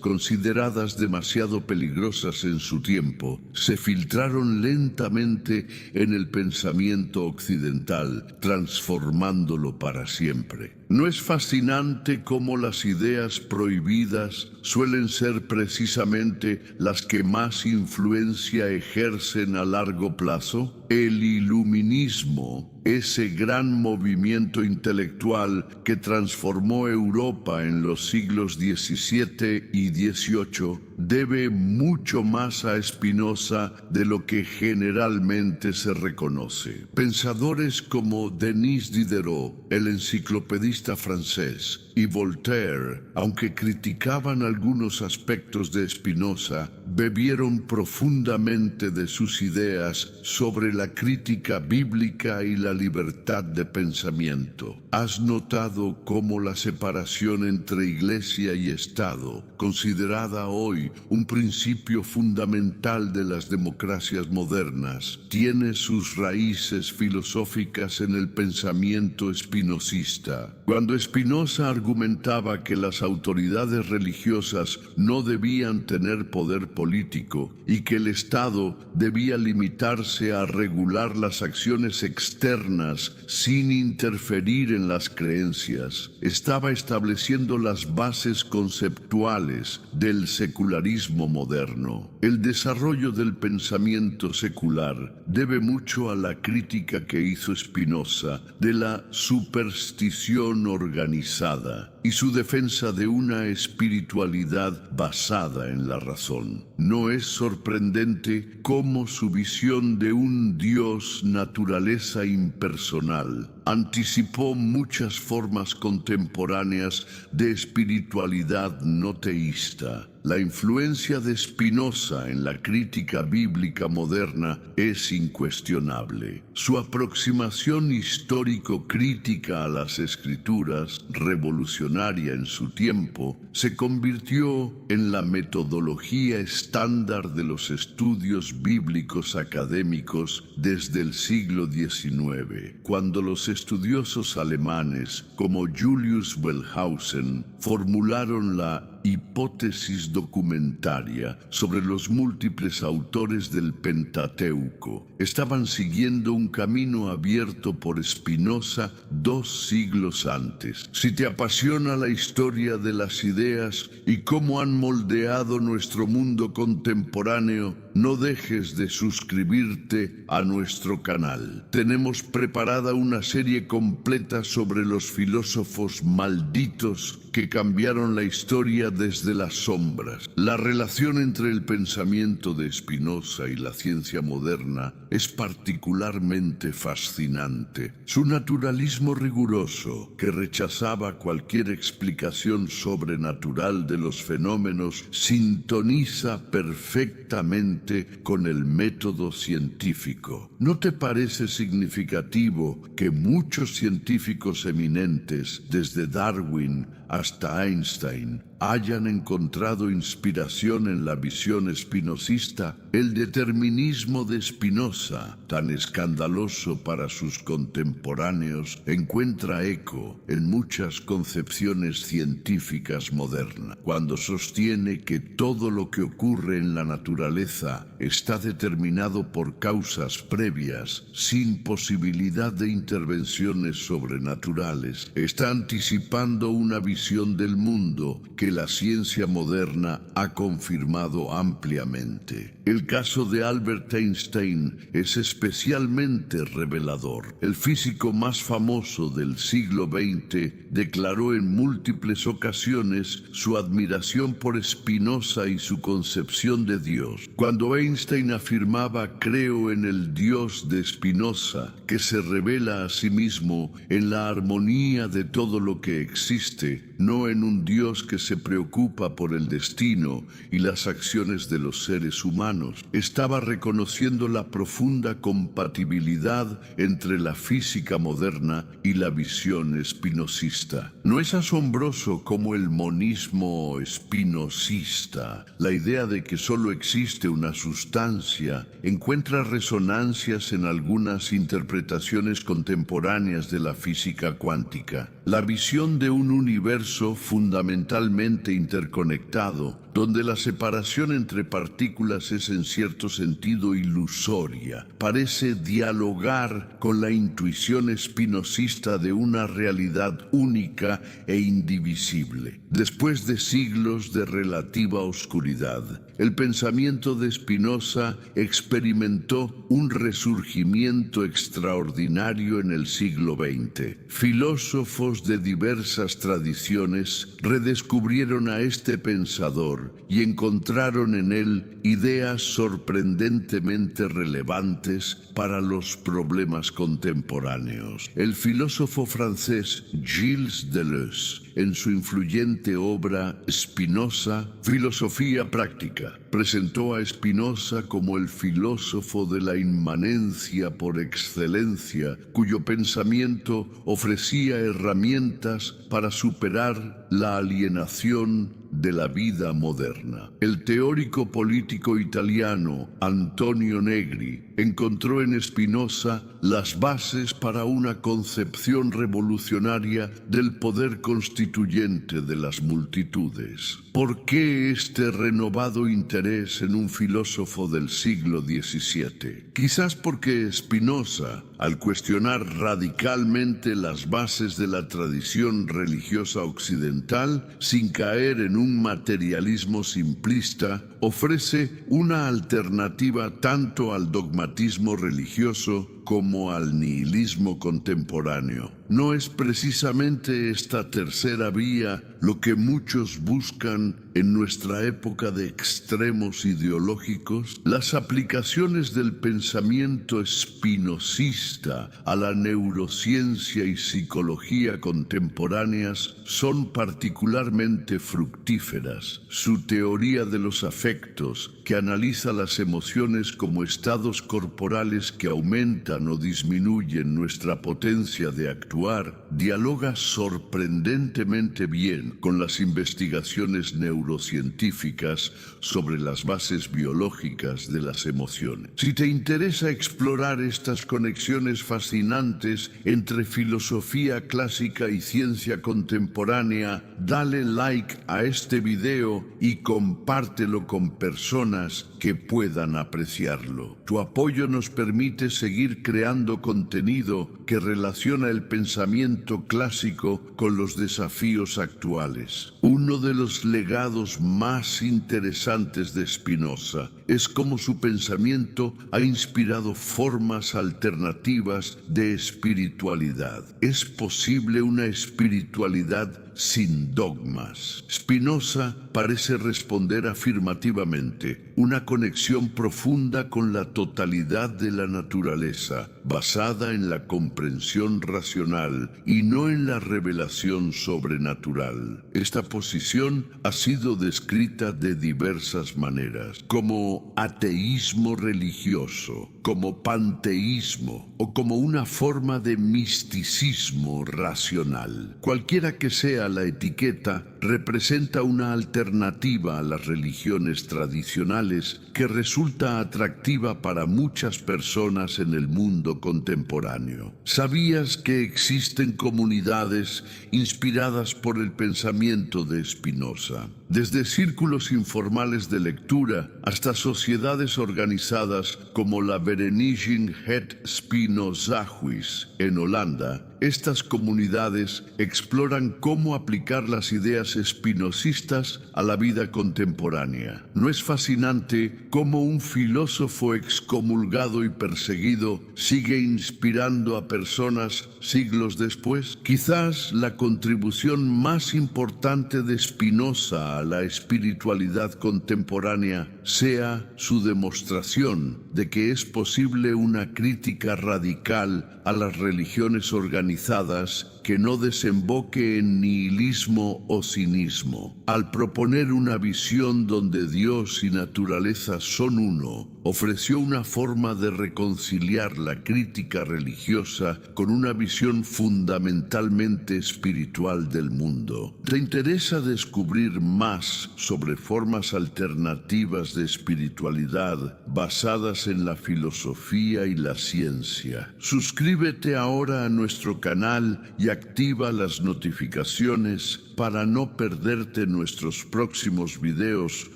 consideradas demasiado peligrosas en su tiempo, se filtraron lentamente en el pensamiento occidental, transformándolo para siempre. ¿No es fascinante cómo las ideas prohibidas suelen ser precisamente las que más influencia ejercen a largo plazo? El iluminismo, ese gran movimiento intelectual que transformó Europa en los siglos XVII y XVIII, debe mucho más a Spinoza de lo que generalmente se reconoce. Pensadores como Denis Diderot, el enciclopedista francés, y Voltaire, aunque criticaban algunos aspectos de Spinoza, bebieron profundamente de sus ideas sobre la crítica bíblica y la libertad de pensamiento. ¿Has notado cómo la separación entre Iglesia y Estado, considerada hoy un principio fundamental de las democracias modernas, tiene sus raíces filosóficas en el pensamiento espinosista? Cuando Spinoza argumentaba que las autoridades religiosas no debían tener poder político y que el Estado debía limitarse a regular las acciones externas sin interferir en las creencias, estaba estableciendo las bases conceptuales del secularismo moderno. El desarrollo del pensamiento secular debe mucho a la crítica que hizo Spinoza de la superstición organizada y su defensa de una espiritualidad basada en la razón. No es sorprendente cómo su visión de un Dios naturaleza impersonal anticipó muchas formas contemporáneas de espiritualidad no teísta. La influencia de Spinoza en la crítica bíblica moderna es incuestionable. Su aproximación histórico-crítica a las escrituras, revolucionaria en su tiempo, se convirtió en la metodología estándar de los estudios bíblicos académicos desde el siglo XIX, cuando los estudiosos alemanes como Julius Wellhausen formularon la hipótesis documentaria sobre los múltiples autores del Pentateuco. Estaban siguiendo un camino abierto por Spinoza 2 siglos antes. Si te apasiona la historia de las ideas y cómo han moldeado nuestro mundo contemporáneo, no dejes de suscribirte a nuestro canal. Tenemos preparada una serie completa sobre los filósofos malditos que cambiaron la historia desde las sombras. La relación entre el pensamiento de Spinoza y la ciencia moderna es particularmente fascinante. Su naturalismo riguroso, que rechazaba cualquier explicación sobrenatural de los fenómenos, sintoniza perfectamente con el método científico. ¿No te parece significativo que muchos científicos eminentes, desde Darwin hasta Einstein, hayan encontrado inspiración en la visión espinosista? El determinismo de Spinoza, tan escandaloso para sus contemporáneos, encuentra eco en muchas concepciones científicas modernas, cuando sostiene que todo lo que ocurre en la naturaleza está determinado por causas previas, sin posibilidad de intervenciones sobrenaturales. Está anticipando una visión del mundo que la ciencia moderna ha confirmado ampliamente. El caso de Albert Einstein es especialmente revelador. El físico más famoso del siglo XX declaró en múltiples ocasiones su admiración por Spinoza y su concepción de Dios. Cuando Einstein afirmaba "creo en el Dios de Spinoza, que se revela a sí mismo en la armonía de todo lo que existe, no en un Dios que se preocupa por el destino y las acciones de los seres humanos", estaba reconociendo la profunda compatibilidad entre la física moderna y la visión espinosista. ¿No es asombroso cómo el monismo espinosista, la idea de que solo existe una sustancia, encuentra resonancias en algunas interpretaciones contemporáneas de la física cuántica? La visión de un universo fundamentalmente interconectado, donde la separación entre partículas es en cierto sentido ilusoria, parece dialogar con la intuición espinosista de una realidad única e indivisible. Después de siglos de relativa oscuridad, el pensamiento de Spinoza experimentó un resurgimiento extraordinario en el siglo XX. Filósofos de diversas tradiciones redescubrieron a este pensador y encontraron en él ideas sorprendentemente relevantes para los problemas contemporáneos. El filósofo francés Gilles Deleuze, en su influyente obra Spinoza, Filosofía Práctica, presentó a Spinoza como el filósofo de la inmanencia por excelencia, cuyo pensamiento ofrecía herramientas para superar la alienación de la vida moderna. El teórico político italiano Antonio Negri encontró en Spinoza las bases para una concepción revolucionaria del poder constituyente de las multitudes. ¿Por qué este renovado interés en un filósofo del siglo XVII? Quizás porque Spinoza, al cuestionar radicalmente las bases de la tradición religiosa occidental, sin caer en un materialismo simplista, ofrece una alternativa tanto al dogmatismo religioso como al nihilismo contemporáneo. ¿No es precisamente esta tercera vía lo que muchos buscan En nuestra época de extremos ideológicos, las aplicaciones del pensamiento espinosista a la neurociencia y psicología contemporáneas son particularmente fructíferas. Su teoría de los afectos, que analiza las emociones como estados corporales que aumentan o disminuyen nuestra potencia de actuar, dialoga sorprendentemente bien con las investigaciones neurocientíficas sobre las bases biológicas de las emociones. Si te interesa explorar estas conexiones fascinantes entre filosofía clásica y ciencia contemporánea, dale like a este video y compártelo con personas que puedan apreciarlo. Tu apoyo nos permite seguir creando contenido que relaciona el pensamiento clásico con los desafíos actuales. Uno de los legados más interesantes de Spinoza es cómo su pensamiento ha inspirado formas alternativas de espiritualidad. Es posible una espiritualidad sin dogmas. Spinoza parece responder afirmativamente, una conexión profunda con la totalidad de la naturaleza, basada en la comprensión racional y no en la revelación sobrenatural. Esta posición ha sido descrita de diversas maneras, como ateísmo religioso, como panteísmo o como una forma de misticismo racional. Cualquiera que sea la etiqueta, representa una alternativa a las religiones tradicionales que resulta atractiva para muchas personas en el mundo contemporáneo. ¿Sabías que existen comunidades inspiradas por el pensamiento de Spinoza? Desde círculos informales de lectura hasta sociedades organizadas como la Vereniging Het Spinozahuis en Holanda, estas comunidades exploran cómo aplicar las ideas espinosistas a la vida contemporánea. ¿No es fascinante cómo un filósofo excomulgado y perseguido sigue inspirando a personas siglos después? Quizás la contribución más importante de Spinoza a la espiritualidad contemporánea sea su demostración de que es posible una crítica radical a las religiones organizadas que no desemboque en nihilismo o cinismo. Al proponer una visión donde Dios y naturaleza son uno, ofreció una forma de reconciliar la crítica religiosa con una visión fundamentalmente espiritual del mundo. ¿Te interesa descubrir más sobre formas alternativas de espiritualidad basadas en la filosofía y la ciencia? Suscríbete ahora a nuestro canal y activa las notificaciones para no perderte nuestros próximos videos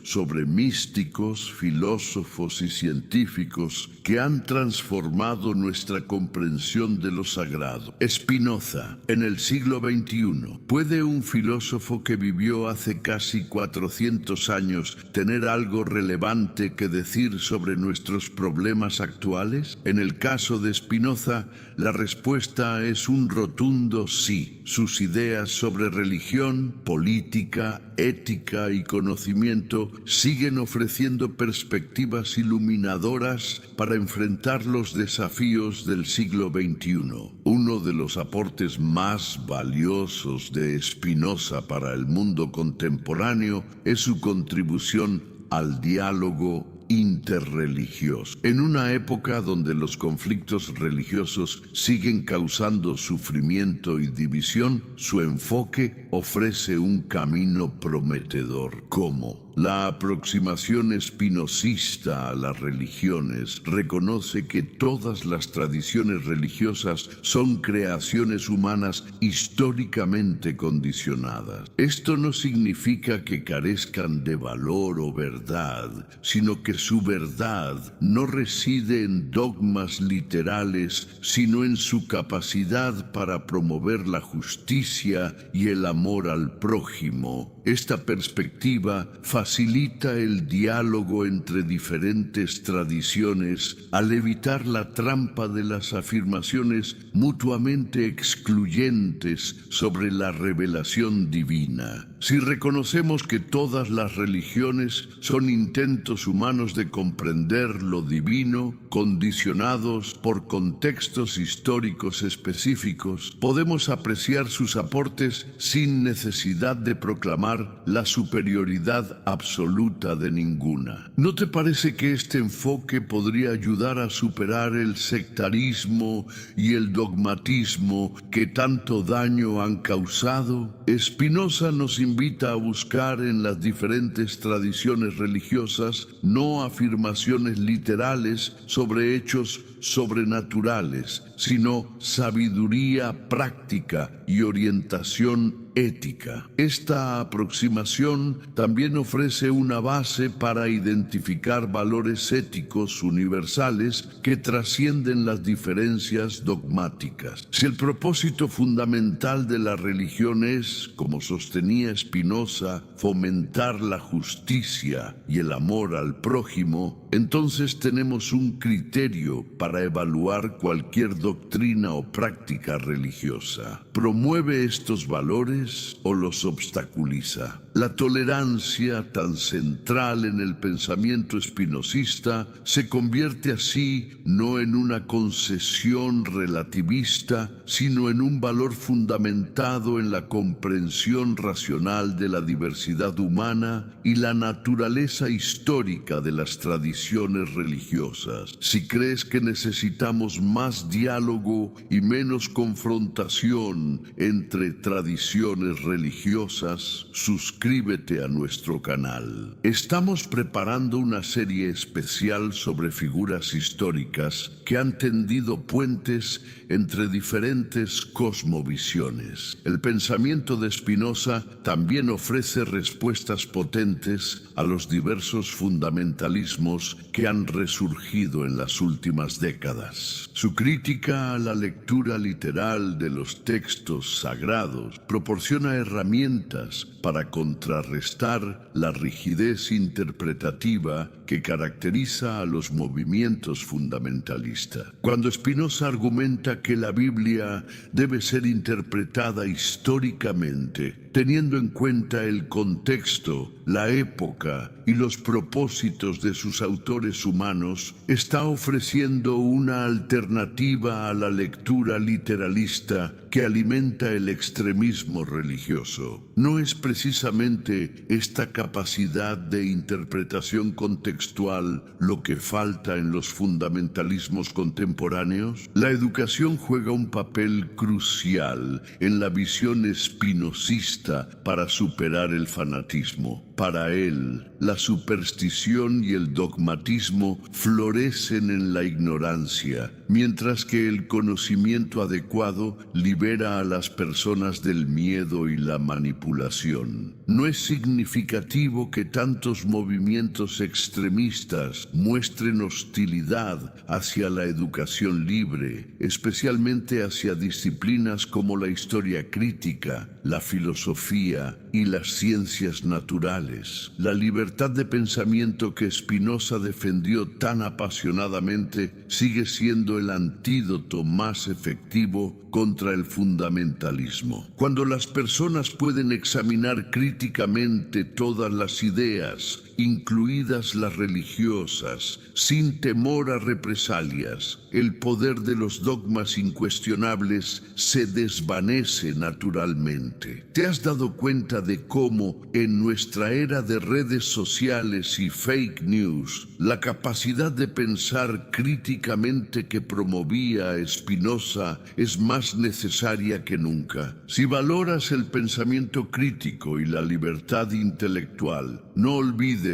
sobre místicos, filósofos y científicos que han transformado nuestra comprensión de lo sagrado. Spinoza, en el siglo XXI, ¿puede un filósofo que vivió hace casi 400 años tener algo relevante que decir sobre nuestros problemas actuales? En el caso de Spinoza, la respuesta es un rotundo sí. Sus ideas sobre religión, política, ética y conocimiento siguen ofreciendo perspectivas iluminadoras para enfrentar los desafíos del siglo XXI. Uno de los aportes más valiosos de Spinoza para el mundo contemporáneo es su contribución al diálogo interreligioso. En una época donde los conflictos religiosos siguen causando sufrimiento y división, su enfoque ofrece un camino prometedor. ¿Cómo? La aproximación espinosista a las religiones reconoce que todas las tradiciones religiosas son creaciones humanas históricamente condicionadas. Esto no significa que carezcan de valor o verdad, sino que su verdad no reside en dogmas literales, sino en su capacidad para promover la justicia y el amor al prójimo. Esta perspectiva facilita facilita el diálogo entre diferentes tradiciones al evitar la trampa de las afirmaciones mutuamente excluyentes sobre la revelación divina. Si reconocemos que todas las religiones son intentos humanos de comprender lo divino, condicionados por contextos históricos específicos, podemos apreciar sus aportes sin necesidad de proclamar la superioridad absoluta de ninguna. ¿No te parece que este enfoque podría ayudar a superar el sectarismo y el dogmatismo que tanto daño han causado? Spinoza nos invita a buscar en las diferentes tradiciones religiosas no afirmaciones literales sobre hechos sobrenaturales, sino sabiduría práctica y orientación ética. Esta aproximación también ofrece una base para identificar valores éticos universales que trascienden las diferencias dogmáticas. Si el propósito fundamental de la religión es, como sostenía Spinoza, fomentar la justicia y el amor al prójimo, entonces tenemos un criterio para evaluar cualquier doctrina o práctica religiosa. ¿Promueve estos valores o los obstaculiza? La tolerancia, tan central en el pensamiento espinosista, se convierte así no en una concesión relativista, sino en un valor fundamentado en la comprensión racional de la diversidad humana y la naturaleza histórica de las tradiciones religiosas. Si crees que necesitamos más diálogo y menos confrontación entre tradiciones religiosas, suscríbete a nuestro canal. Estamos preparando una serie especial sobre figuras históricas que han tendido puentes entre diferentes cosmovisiones. El pensamiento de Spinoza también ofrece respuestas potentes a los diversos fundamentalismos que han resurgido en las últimas décadas. Su crítica a la lectura literal de los textos sagrados proporciona herramientas para contrarrestar la rigidez interpretativa que caracteriza a los movimientos fundamentalistas. Cuando Spinoza argumenta que la Biblia debe ser interpretada históricamente, teniendo en cuenta el contexto, la época y los propósitos de sus autores humanos, está ofreciendo una alternativa a la lectura literalista que alimenta el extremismo religioso. ¿No es precisamente esta capacidad de interpretación contextual lo que falta en los fundamentalismos contemporáneos? La educación juega un papel crucial en la visión espinosista para superar el fanatismo. Para él, la superstición y el dogmatismo florecen en la ignorancia, mientras que el conocimiento adecuado libera a las personas del miedo y la manipulación. No es significativo que tantos movimientos extremistas muestren hostilidad hacia la educación libre, especialmente hacia disciplinas como la historia crítica, la filosofía y las ciencias naturales. La libertad de pensamiento que Spinoza defendió tan apasionadamente sigue siendo el antídoto más efectivo contra el fundamentalismo. Cuando las personas pueden examinar críticamente todas las ideas, incluidas las religiosas, sin temor a represalias, el poder de los dogmas incuestionables se desvanece naturalmente. ¿Te has dado cuenta de cómo, en nuestra era de redes sociales y fake news, la capacidad de pensar críticamente que promovía Spinoza es más necesaria que nunca? Si valoras el pensamiento crítico y la libertad intelectual, no olvides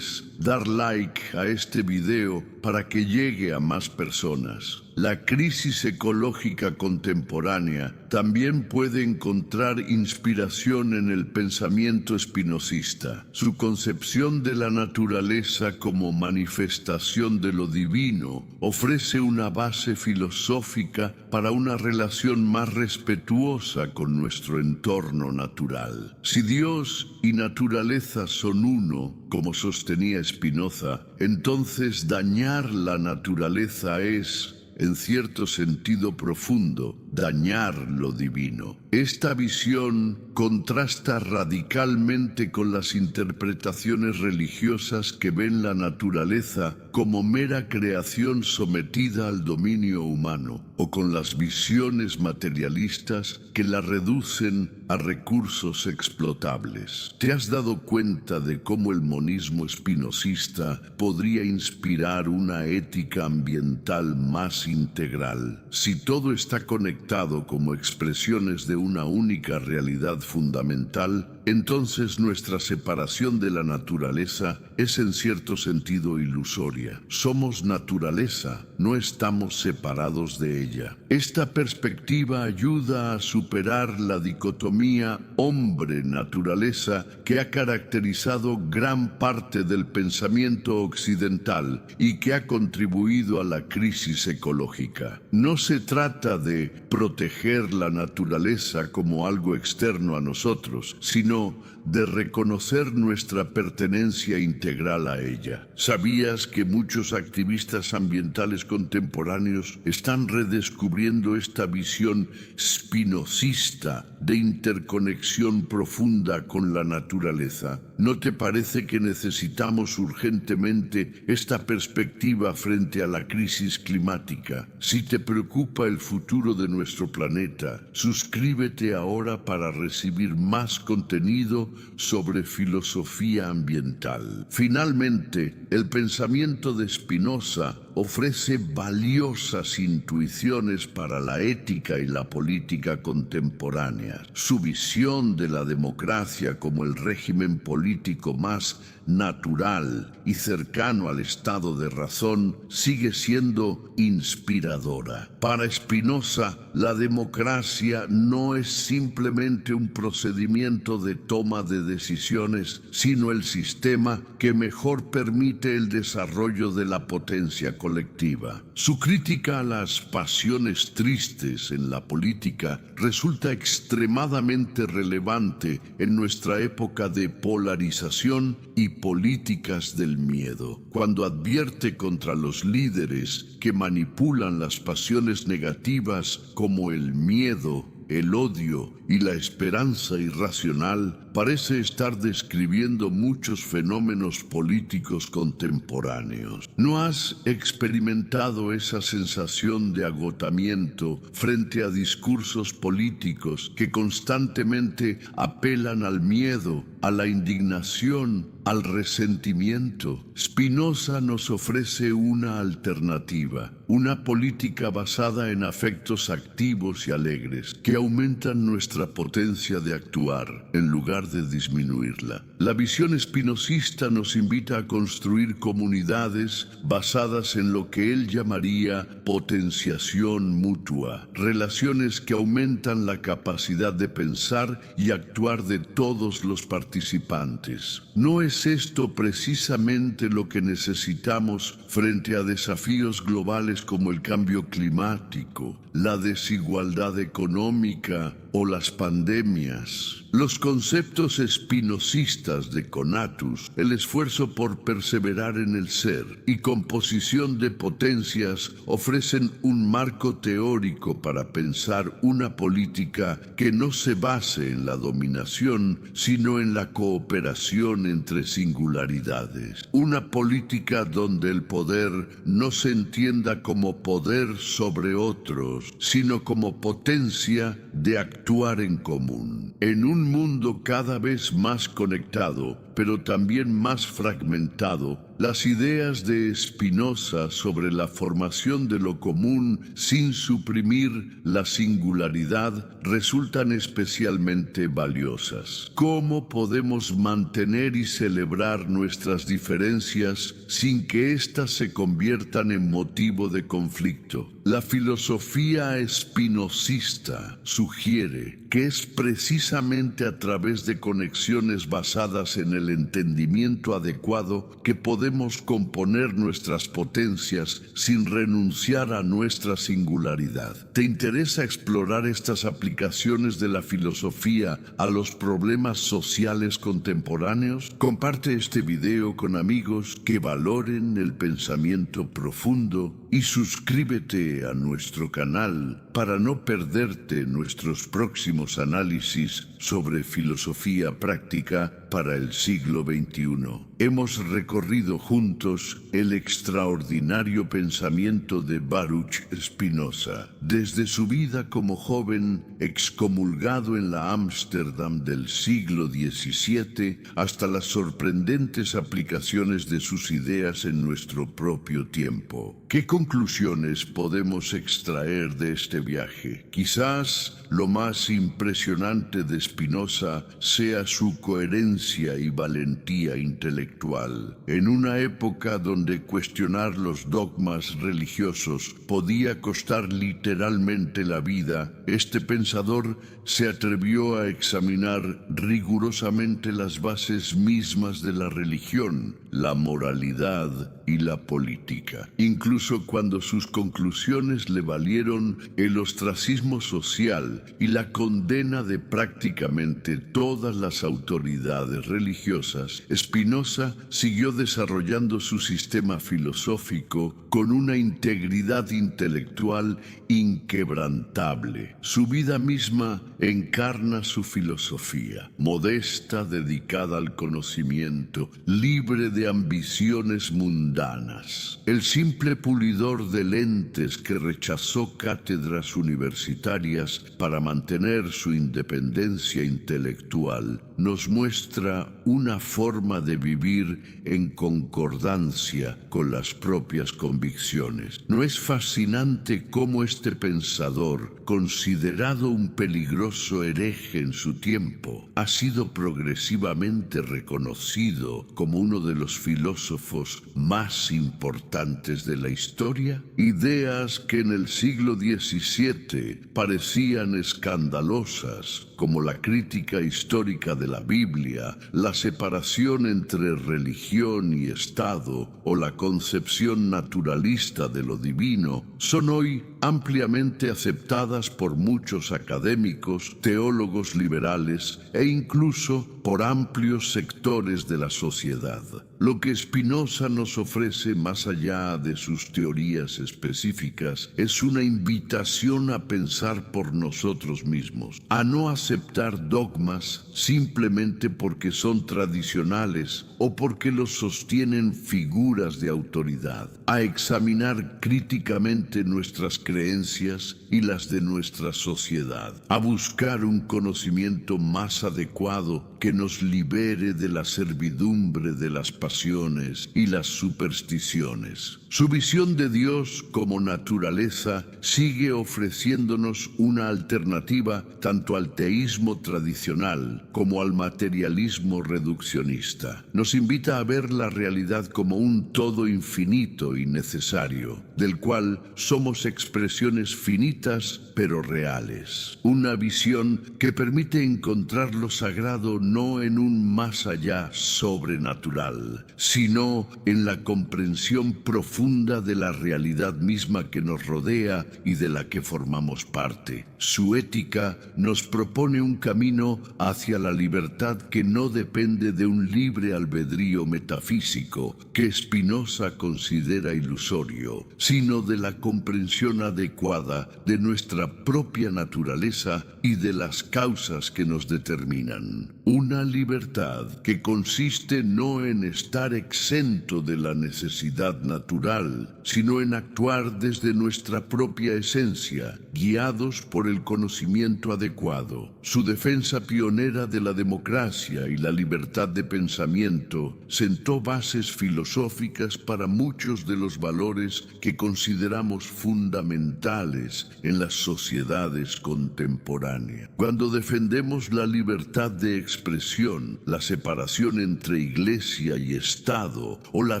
dar like a este video para que llegue a más personas. La crisis ecológica contemporánea también puede encontrar inspiración en el pensamiento espinosista. Su concepción de la naturaleza como manifestación de lo divino ofrece una base filosófica para una relación más respetuosa con nuestro entorno natural. Si Dios y naturaleza son uno, como sostenía Spinoza, entonces dañar la naturaleza es, en cierto sentido profundo, dañar lo divino. Esta visión contrasta radicalmente con las interpretaciones religiosas que ven la naturaleza como mera creación sometida al dominio humano, o con las visiones materialistas que la reducen a recursos explotables. ¿Te has dado cuenta de cómo el monismo espinosista podría inspirar una ética ambiental más integral? Si todo está conectado como expresiones de una única realidad fundamental, entonces nuestra separación de la naturaleza es en cierto sentido ilusoria. Somos naturaleza, no estamos separados de ella. Esta perspectiva ayuda a superar la dicotomía hombre-naturaleza que ha caracterizado gran parte del pensamiento occidental y que ha contribuido a la crisis ecológica. No se trata de proteger la naturaleza como algo externo a nosotros, sino de reconocer nuestra pertenencia integral a ella. ¿Sabías que muchos activistas ambientales contemporáneos están redescubriendo esta visión spinozista de interconexión profunda con la naturaleza? ¿No te parece que necesitamos urgentemente esta perspectiva frente a la crisis climática? Si te preocupa el futuro de nuestro planeta, suscríbete ahora para recibir más contenido sobre filosofía ambiental. Finalmente, el pensamiento de Spinoza ofrece valiosas intuiciones para la ética y la política contemporánea. Su visión de la democracia como el régimen político más natural y cercano al estado de razón sigue siendo inspiradora. Para Spinoza, la democracia no es simplemente un procedimiento de toma de decisiones, sino el sistema que mejor permite el desarrollo de la potencia colectiva. Su crítica a las pasiones tristes en la política resulta extremadamente relevante en nuestra época de polarización y políticas del miedo, cuando advierte contra los líderes que manipulan las pasiones negativas como el miedo, el odio y la esperanza irracional. Parece estar describiendo muchos fenómenos políticos contemporáneos. ¿No has experimentado esa sensación de agotamiento frente a discursos políticos que constantemente apelan al miedo, a la indignación, al resentimiento? Spinoza nos ofrece una alternativa, una política basada en afectos activos y alegres que aumentan nuestra potencia de actuar en lugar de disminuirla. La visión espinosista nos invita a construir comunidades basadas en lo que él llamaría potenciación mutua, relaciones que aumentan la capacidad de pensar y actuar de todos los participantes. ¿No es esto precisamente lo que necesitamos frente a desafíos globales como el cambio climático, la desigualdad económica o las pandemias? Los conceptos espinosistas de conatus, el esfuerzo por perseverar en el ser y composición de potencias ofrecen un marco teórico para pensar una política que no se base en la dominación, sino en la cooperación entre singularidades. Una política donde el poder no se entienda como poder sobre otros, sino como potencia de actuar en común. En un mundo cada vez más conectado, pero también más fragmentado, las ideas de Spinoza sobre la formación de lo común sin suprimir la singularidad resultan especialmente valiosas. ¿Cómo podemos mantener y celebrar nuestras diferencias sin que éstas se conviertan en motivo de conflicto? La filosofía espinosista sugiere que es precisamente a través de conexiones basadas en el entendimiento adecuado que podemos componer nuestras potencias sin renunciar a nuestra singularidad. ¿Te interesa explorar estas aplicaciones de la filosofía a los problemas sociales contemporáneos? Comparte este video con amigos que valoren el pensamiento profundo y suscríbete a nuestro canal para no perderte nuestros próximos análisis sobre filosofía práctica para el siglo XXI. Hemos recorrido juntos el extraordinario pensamiento de Baruch Spinoza, desde su vida como joven excomulgado en la Ámsterdam del siglo XVII hasta las sorprendentes aplicaciones de sus ideas en nuestro propio tiempo. ¿Qué conclusiones podemos extraer de este viaje? Quizás lo más impresionante de Spinoza sea su coherencia y valentía intelectual. En una época donde cuestionar los dogmas religiosos podía costar literalmente la vida, este pensador se atrevió a examinar rigurosamente las bases mismas de la religión, la moralidad y la política. Incluso cuando sus conclusiones le valieron el ostracismo social y la condena de prácticamente todas las autoridades religiosas, Spinoza siguió desarrollando su sistema filosófico con una integridad intelectual inquebrantable. Su vida misma encarna su filosofía, modesta, dedicada al conocimiento, libre de ambiciones mundanas. El simple pulidor de lentes que rechazó cátedras universitarias para mantener su independencia intelectual nos muestra una forma de vivir en concordancia con las propias convicciones. ¿No es fascinante cómo este pensador, considerado un peligroso hereje en su tiempo, ha sido progresivamente reconocido como uno de los filósofos más importantes de la historia? Ideas que en el siglo XVII parecían escandalosas, como la crítica histórica de la Biblia, la separación entre religión y Estado o la concepción naturalista de lo divino, son hoy ampliamente aceptadas por muchos académicos, teólogos liberales e incluso por amplios sectores de la sociedad. Lo que Spinoza nos ofrece más allá de sus teorías específicas es una invitación a pensar por nosotros mismos, a no aceptar dogmas simplemente porque son tradicionales o porque los sostienen figuras de autoridad, a examinar críticamente nuestras creencias y las de nuestra sociedad, a buscar un conocimiento más adecuado que nos libere de la servidumbre de las pasiones y las supersticiones. Su visión de Dios como naturaleza sigue ofreciéndonos una alternativa tanto al teísmo tradicional como al materialismo reduccionista. Nos invita a ver la realidad como un todo infinito y necesario, del cual somos expresiones finitas pero reales. Una visión que permite encontrar lo sagrado no en un más allá sobrenatural, sino en la comprensión profunda de la realidad misma que nos rodea y de la que formamos parte. Su ética nos propone un camino hacia la libertad que no depende de un libre albedrío metafísico que Spinoza considera ilusorio, sino de la comprensión adecuada de nuestra propia naturaleza y de las causas que nos determinan. Una libertad que consiste no en estar exento de la necesidad natural, sino en actuar desde nuestra propia esencia, guiados por el conocimiento adecuado. Su defensa pionera de la democracia y la libertad de pensamiento pensamiento sentó bases filosóficas para muchos de los valores que consideramos fundamentales en las sociedades contemporáneas. Cuando defendemos la libertad de expresión, la separación entre iglesia y Estado o la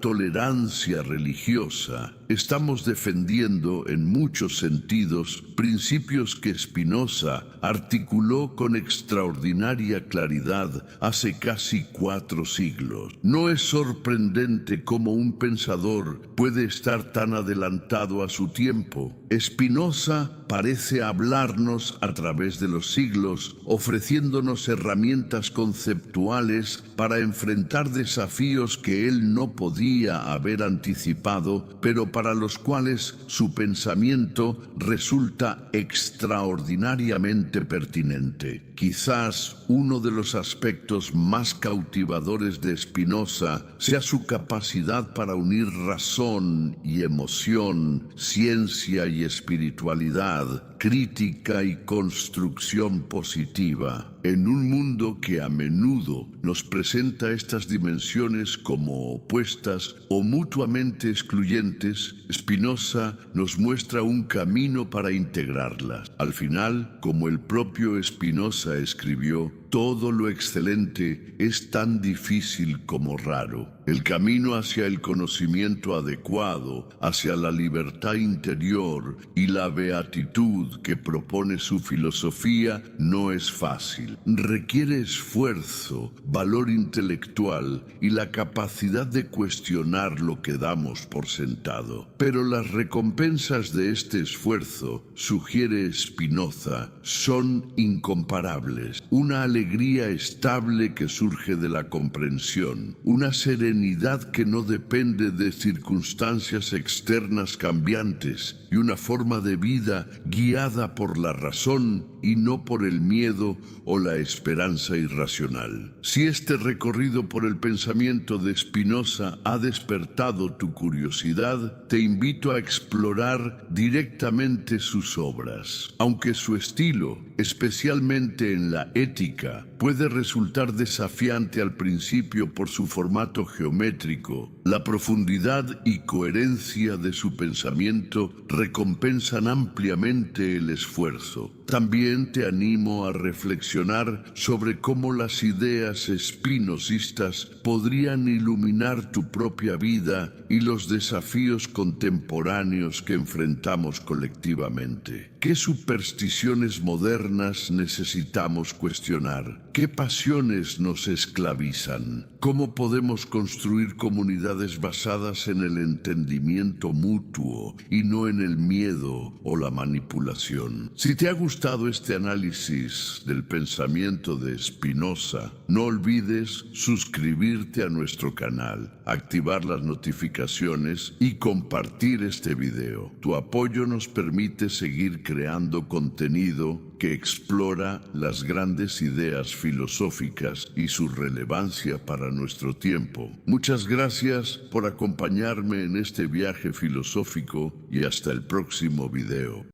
tolerancia religiosa, estamos defendiendo en muchos sentidos principios que Spinoza articuló con extraordinaria claridad hace casi 4 siglos. No es sorprendente cómo un pensador puede estar tan adelantado a su tiempo. Spinoza parece hablarnos a través de los siglos, ofreciéndonos herramientas conceptuales para enfrentar desafíos que él no podía haber anticipado, pero para los cuales su pensamiento resulta extraordinariamente pertinente. Quizás uno de los aspectos más cautivadores de Spinoza sea su capacidad para unir razón y emoción, ciencia y espiritualidad, crítica y construcción positiva. En un mundo que a menudo nos presenta estas dimensiones como opuestas o mutuamente excluyentes, Spinoza nos muestra un camino para integrarlas. Al final, como el propio Spinoza escribió, todo lo excelente es tan difícil como raro. El camino hacia el conocimiento adecuado, hacia la libertad interior y la beatitud que propone su filosofía no es fácil. Requiere esfuerzo, valor intelectual y la capacidad de cuestionar lo que damos por sentado. Pero las recompensas de este esfuerzo, sugiere Spinoza, son incomparables. Una alegría estable que surge de la comprensión, una serenidad que no depende de circunstancias externas cambiantes y una forma de vida guiada por la razón y no por el miedo o la esperanza irracional. Si este recorrido por el pensamiento de Spinoza ha despertado tu curiosidad, te invito a explorar directamente sus obras. Aunque su estilo, especialmente en la ética, puede resultar desafiante al principio por su formato geométrico, la profundidad y coherencia de su pensamiento recompensan ampliamente el esfuerzo. También te animo a reflexionar sobre cómo las ideas espinosistas podrían iluminar tu propia vida y los desafíos contemporáneos que enfrentamos colectivamente. ¿Qué supersticiones modernas necesitamos cuestionar? ¿Qué pasiones nos esclavizan? ¿Cómo podemos construir comunidades basadas en el entendimiento mutuo y no en el miedo o la manipulación? Si te ha gustado este análisis del pensamiento de Spinoza, no olvides suscribirte a nuestro canal, activar las notificaciones y compartir este video. Tu apoyo nos permite seguir creando contenido que explora las grandes ideas filosóficas y su relevancia para nuestro tiempo. Muchas gracias por acompañarme en este viaje filosófico y hasta el próximo video.